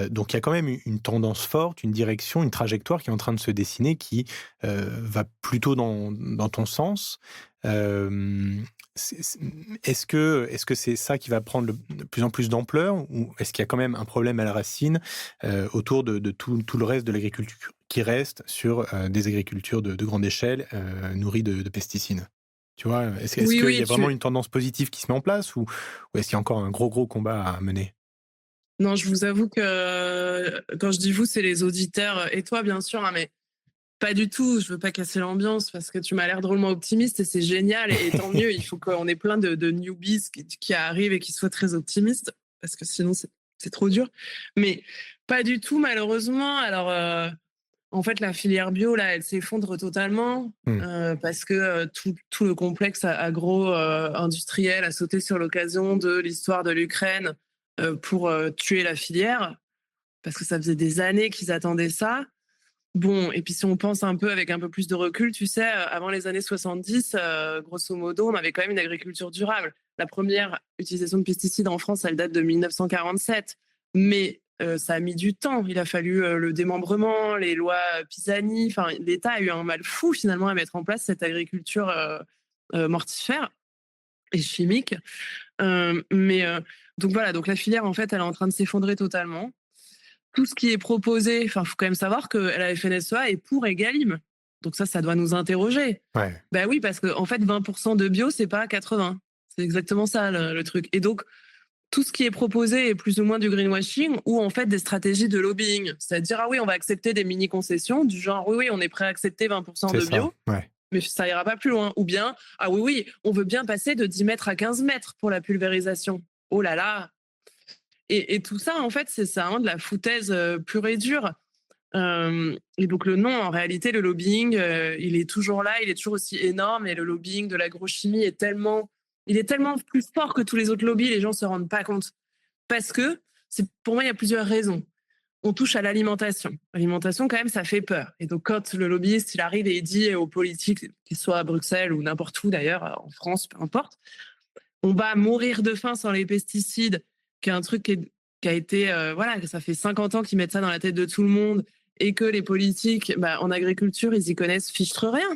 Donc il y a quand même une tendance forte, une direction, une trajectoire qui est en train de se dessiner qui va plutôt dans ton sens. Hem, c'est est-ce que c'est ça qui va prendre de plus en plus d'ampleur, ou est-ce qu'il y a quand même un problème à la racine autour de tout le reste de l'agriculture qui reste sur des agricultures de grande échelle nourries de pesticides? Tu vois? Est-ce Oui, qu'il y oui, a vraiment tu une tendance positive qui se met en place ou est-ce qu'il y a encore un gros, gros combat à mener? non, je vous avoue que quand je dis vous, c'est les auditeurs et toi, bien sûr, hein, mais pas du tout. Je veux pas casser l'ambiance parce que tu m'as l'air drôlement optimiste et c'est génial et tant mieux. Il faut qu'on ait plein de newbies qui arrivent et qui soient très optimistes parce que sinon, c'est trop dur. Mais pas du tout, malheureusement. Alors, en fait, la filière bio, là, elle s'effondre totalement Mmh. parce que tout le complexe agro-industriel a sauté sur l'occasion de l'histoire de l'Ukraine pour tuer la filière parce que ça faisait des années qu'ils attendaient ça. Bon, et puis si on pense un peu avec un peu plus de recul, tu sais, avant les années 70, grosso modo, on avait quand même une agriculture durable. La première utilisation de pesticides en France, elle date de 1947. Mais ça a mis du temps. Il a fallu le démembrement, les lois Pisani. Enfin, l'État a eu un mal fou finalement à mettre en place cette agriculture mortifère et chimique. Mais donc voilà, donc la filière, en fait, elle est en train de s'effondrer totalement. Tout ce qui est proposé, enfin, faut quand même savoir que la FNSEA est pour Egalim. Donc ça doit nous interroger. Ouais, Ben oui, parce qu'en fait, 20% de bio, c'est pas 80. C'est exactement ça le truc. Et donc, tout ce qui est proposé est plus ou moins du greenwashing ou en fait des stratégies de lobbying. C'est-à-dire, ah oui, on va accepter des mini-concessions du genre, oui, oui, on est prêt à accepter 20% c'est de ça, bio, ouais. mais ça ira pas plus loin. Ou bien, ah oui, oui, on veut bien passer de 10 mètres à 15 mètres pour la pulvérisation. Oh là là, et tout ça, en fait, c'est ça, hein, de la foutaise pure et dure. Et donc le non, en réalité, le lobbying, il est toujours là, il est toujours aussi énorme. Et le lobbying de l'agrochimie il est tellement plus fort que tous les autres lobbies, les gens se rendent pas compte. Parce que, pour moi, il y a plusieurs raisons. On touche à l'alimentation. L'alimentation, quand même, ça fait peur. Et donc, quand le lobbyiste, il arrive et il dit aux politiques, qu'ils soient à Bruxelles ou n'importe où d'ailleurs, en France, peu importe, on va mourir de faim sans les pesticides, qui est un truc qui a été, voilà, que ça fait 50 ans qu'ils mettent ça dans la tête de tout le monde et que les politiques, bah, en agriculture, ils y connaissent fichtre rien.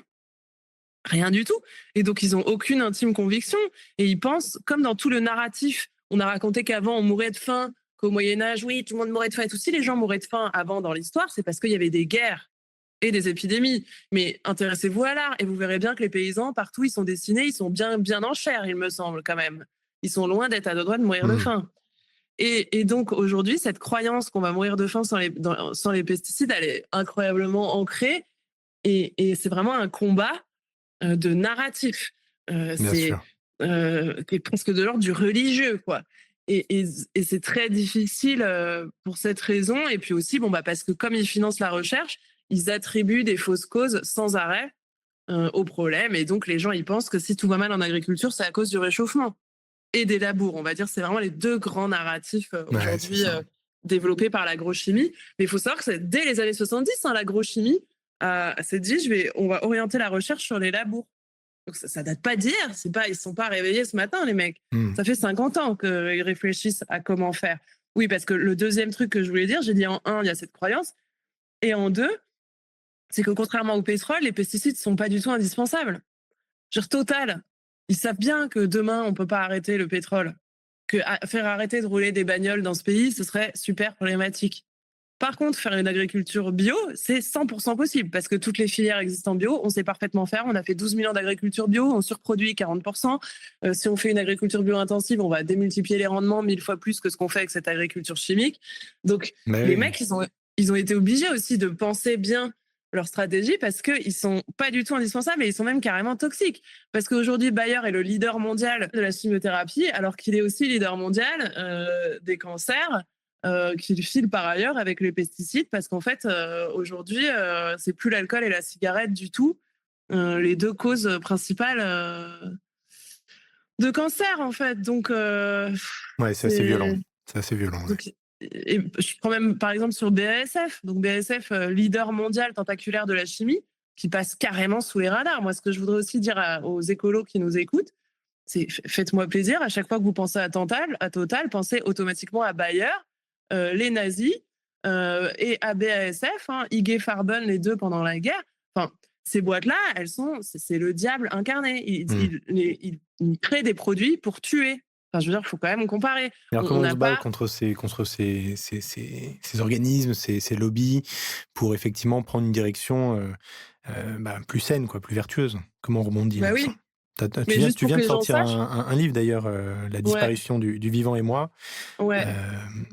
Rien du tout. Et donc, ils ont aucune intime conviction. Et ils pensent, comme dans tout le narratif, on a raconté qu'avant, on mourait de faim, qu'au Moyen-Âge, oui, tout le monde mourait de faim et tout. Si les gens mouraient de faim avant dans l'histoire, c'est parce qu'il y avait des guerres et des épidémies. Mais intéressez-vous à l'art et vous verrez bien que les paysans, partout, ils sont dessinés, ils sont bien, bien en chair, il me semble, quand même. Ils sont loin d'être à deux doigts de mourir de Mmh. faim. Et donc, aujourd'hui, cette croyance qu'on va mourir de faim sans les pesticides, elle est incroyablement ancrée. Et c'est vraiment un combat de narratif. Bien C'est sûr. qui est presque de l'ordre du religieux, quoi. Et c'est très difficile pour cette raison. Et puis aussi, bon, bah, parce que comme ils financent la recherche, ils attribuent des fausses causes sans arrêt au problème. Et donc, les gens, ils pensent que si tout va mal en agriculture, c'est à cause du réchauffement et des labours. On va dire, c'est vraiment les deux grands narratifs Ouais, c'est aujourd'hui ça. développés par l'agrochimie. Mais il faut savoir que c'est dès les années 70, hein, l'agrochimie s'est dit, on va orienter la recherche sur les labours. Donc ça date pas d'hier, ils se sont pas réveillés ce matin, les mecs. Mmh. Ça fait 50 ans qu'ils réfléchissent à comment faire. Oui, parce que le deuxième truc que je voulais dire, j'ai dit en un, il y a cette croyance, et en deux, c'est que contrairement au pétrole, les pesticides sont pas du tout indispensables. Je veux dire, Total, ils savent bien que demain, on peut pas arrêter le pétrole, que faire arrêter de rouler des bagnoles dans ce pays, ce serait super problématique. Par contre, faire une agriculture bio, c'est 100% possible parce que toutes les filières existent en bio, on sait parfaitement faire. On a fait 12 000 ans d'agriculture bio, on surproduit 40%. Si on fait une agriculture bio intensive, on va démultiplier les rendements 1000 fois plus que ce qu'on fait avec cette agriculture chimique. Donc, Mais les oui. mecs, ils ont été obligés aussi de penser bien leur stratégie parce qu'ils sont pas du tout indispensables et ils sont même carrément toxiques. Parce qu'aujourd'hui, Bayer est le leader mondial de la chimiothérapie, alors qu'il est aussi leader mondial des cancers qu'il file par ailleurs avec les pesticides parce qu'en fait, aujourd'hui, c'est plus l'alcool et la cigarette du tout, les deux causes principales de cancer, en fait. Donc, Ouais, c'est assez violent. c'est. C'est assez violent, ouais. Donc, et je prends même par exemple sur BASF. Donc, BASF, leader mondial tentaculaire de la chimie, qui passe carrément sous les radars. Moi, ce que je voudrais aussi dire aux écolos qui nous écoutent, c'est faites-moi plaisir, à chaque fois que vous pensez à Total, pensez automatiquement à Bayer, les nazis et à BASF, hein, IG Farben, les deux pendant la guerre. Enfin, ces boîtes-là, c'est le diable incarné. Mmh. Ils créent des produits pour tuer. Enfin, je veux dire, il faut quand même comparer. Et alors On comment on n'a se bat pas. contre ces organismes, ces lobbies pour effectivement prendre une direction, bah, plus saine quoi, plus vertueuse? Comment on rebondit Bah là-dessus? oui. Mais juste Tu pour viens que de les gens sortir sachent. un livre d'ailleurs, La Ouais, disparition du vivant et moi. ouais. Hem,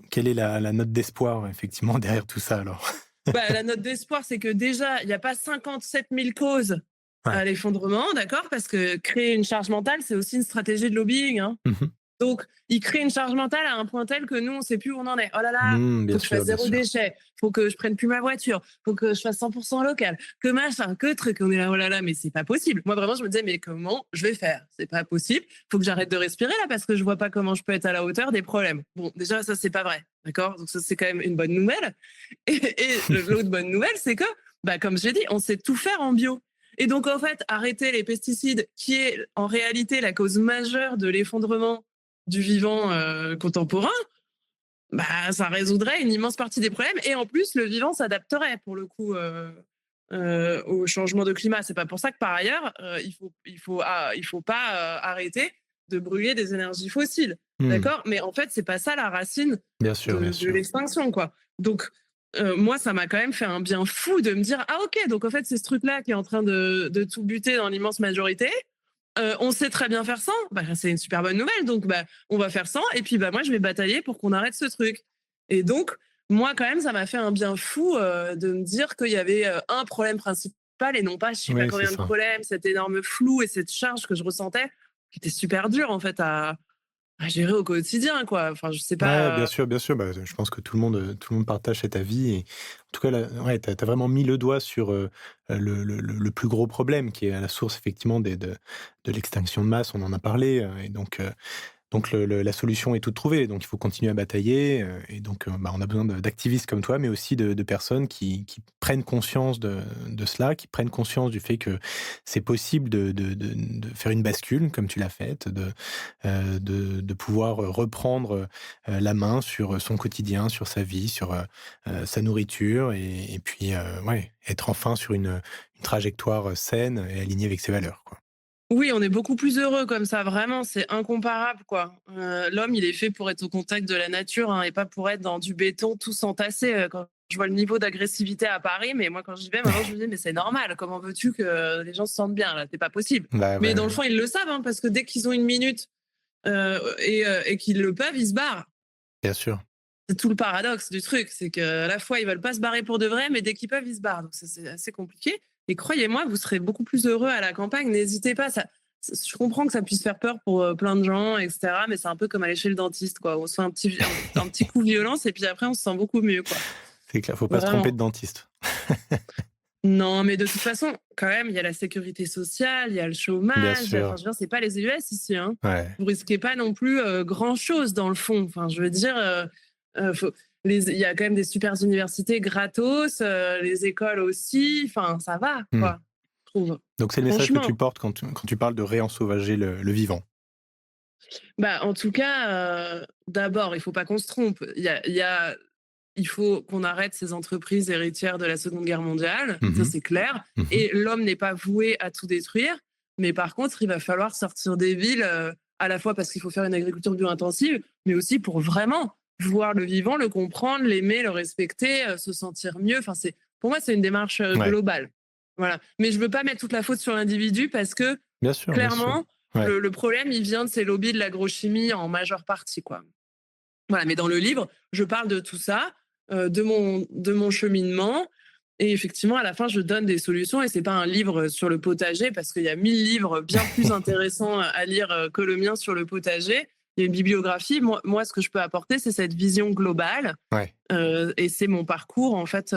Quelle est la note d'espoir effectivement derrière tout ça alors? Bah, la note d'espoir, c'est que déjà, il y a pas 57 000 causes à Ouais. l'effondrement, d'accord? Parce que créer une charge mentale, c'est aussi une stratégie de lobbying, hein. Mmh mh. Donc, il crée une charge mentale à un point tel que nous, on ne sait plus où on en est. Oh là là, Mmh, faut que je fasse bien zéro sûr. déchet, faut que je prenne plus ma voiture, faut que je fasse 100% local, que machin, que truc. On est là, oh là là, mais c'est pas possible. Moi, vraiment, je me disais, mais comment je vais faire? C'est pas possible. Faut que j'arrête de respirer là parce que je vois pas comment je peux être à la hauteur des problèmes. Bon, déjà, ça, c'est pas vrai. D'accord? Donc, ça, c'est quand même une bonne nouvelle. Et l'autre bonne nouvelle, c'est que, bah, comme j'ai dit, on sait tout faire en bio. Et donc, en fait, arrêter les pesticides, qui est en réalité la cause majeure de l'effondrement du vivant contemporain, bah, ça résoudrait une immense partie des problèmes. Et en plus, le vivant s'adapterait pour le coup au changement de climat. C'est pas pour ça que par ailleurs, il faut pas arrêter de brûler des énergies fossiles. Mmh. D'accord? Mais en fait, c'est pas ça la racine Bien de sûr. l'extinction, quoi. Donc, moi, ça m'a quand même fait un bien fou de me dire ah ok, donc en fait, c'est ce truc-là qui est en train de tout buter dans l'immense majorité. On sait très bien faire sans, bah, c'est une super bonne nouvelle. Donc, bah, on va faire sans. Et puis, bah, moi, je vais batailler pour qu'on arrête ce truc. Et donc, moi, quand même, ça m'a fait un bien fou de me dire qu'il y avait un problème principal et non pas je sais pas Oui, c'est combien de ça. problèmes, cet énorme flou et cette charge que je ressentais, qui était super dur en fait à gérer au quotidien, quoi. Enfin, je sais Ouais, pas. bien sûr, bah, je pense que tout le monde partage cet avis et en tout cas là, ouais, tu as vraiment mis le doigt sur, le plus gros problème qui est à la source effectivement de l'extinction de masse, on en a parlé, et donc la solution est toute trouvée, donc il faut continuer à batailler, et donc bah, on a besoin d'activistes comme toi, mais aussi de personnes qui prennent conscience de cela, qui prennent conscience du fait que c'est possible de faire une bascule comme tu l'as faite, de pouvoir reprendre la main sur son quotidien, sur sa vie, sur sa nourriture et puis ouais, être enfin sur une trajectoire saine et alignée avec ses valeurs, quoi. Oui, on est beaucoup plus heureux comme ça, vraiment, c'est incomparable, quoi. L'homme, il est fait pour être au contact de la nature, hein, et pas pour être dans du béton tout s'entasser. Quand je vois le niveau d'agressivité à Paris, mais moi, quand j'y vais, maintenant, je me dis, mais c'est normal, comment veux-tu que les gens se sentent bien, là? C'est pas possible. Bah, Mais ouais, dans le ouais, fond, ils le savent, hein, parce que dès qu'ils ont une minute et qu'ils le peuvent, ils se barrent. bien sûr. C'est tout le paradoxe du truc, c'est qu'à la fois, ils veulent pas se barrer pour de vrai, mais dès qu'ils peuvent, ils se barrent. Donc, ça, c'est assez compliqué. Et croyez-moi, vous serez beaucoup plus heureux à la campagne. N'hésitez pas. Je comprends que ça puisse faire peur pour plein de gens, etc. Mais c'est un peu comme aller chez le dentiste, quoi. On se fait un petit coup de violence et puis après, on se sent beaucoup mieux, quoi. C'est clair, faut pas se tromper Vraiment. de dentiste. Non, mais de toute façon, quand même, il y a la sécurité sociale, il y a le Bien chômage. Enfin, sûr, je veux dire, c'est pas les US ici, hein. ouais. Vous risquez pas non plus grand-chose dans le fond. Enfin, je veux dire, faut, il y a quand même des super universités gratos, les écoles aussi. Enfin, ça va, Mmh. quoi, je trouve. Donc c'est le message que tu Franchement. portes quand tu parles de réensauvager le vivant? Bah, en tout cas, d'abord, il faut pas qu'on se trompe. Il faut qu'on arrête ces entreprises héritières de la Seconde Guerre mondiale, Mmh ça mh. c'est clair. Mmh. Et l'homme n'est pas voué à tout détruire, mais par contre, il va falloir sortir des villes, à la fois parce qu'il faut faire une agriculture bio-intensive, mais aussi pour vraiment voir le vivant, le comprendre, l'aimer, le respecter, se sentir mieux. Enfin, pour moi, c'est une démarche Ouais, globale. Voilà. Mais je veux pas mettre toute la faute sur l'individu parce que bien sûr. clairement, Ouais. le problème, il vient de ces lobbies de l'agrochimie en majeure partie, quoi. Voilà, mais dans le livre, je parle de tout ça, de mon cheminement. Et effectivement, à la fin, je donne des solutions. Et c'est pas un livre sur le potager, parce qu'il y a 1000 livres bien plus intéressants à lire que le mien sur le potager. Il y a une bibliographie. Moi, ce que je peux apporter, c'est cette vision globale. Ouais. Et c'est mon parcours, en fait,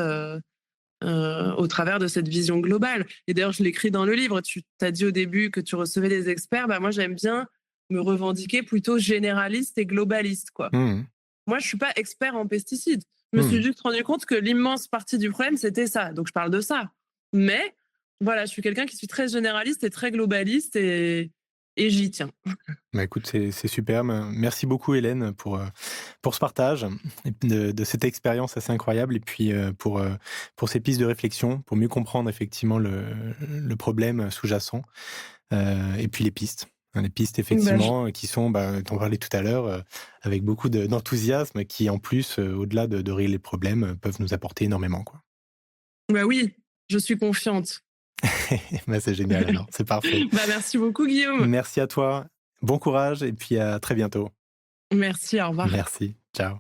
au travers de cette vision globale. Et d'ailleurs, je l'écris dans le livre. Tu t'as dit au début que tu recevais des experts. Bah, moi, j'aime bien me revendiquer plutôt généraliste et globaliste, quoi. Mmh mh. Moi, je suis pas expert en pesticides. Je me suis Mmh. juste rendu compte que l'immense partie du problème, c'était ça. Donc, je parle de ça. Mais voilà, je suis quelqu'un qui suis très généraliste et très globaliste et j'y tiens. Bah, écoute, c'est superbe. Merci beaucoup Hélène pour ce partage et de cette expérience assez incroyable et puis, pour ces pistes de réflexion, pour mieux comprendre effectivement le problème sous-jacent, et puis les pistes. Hein, les pistes Bah, je- effectivement qui sont, bah, tu en parlais tout à l'heure, avec beaucoup d'enthousiasme qui en plus, au-delà de régler les problèmes, peuvent nous apporter énormément, quoi. bah oui, je suis confiante. Bah, c'est génial alors, c'est parfait. Bah, merci beaucoup Guillaume. Merci à toi, bon courage et puis à très bientôt. Merci, au revoir. Merci, ciao.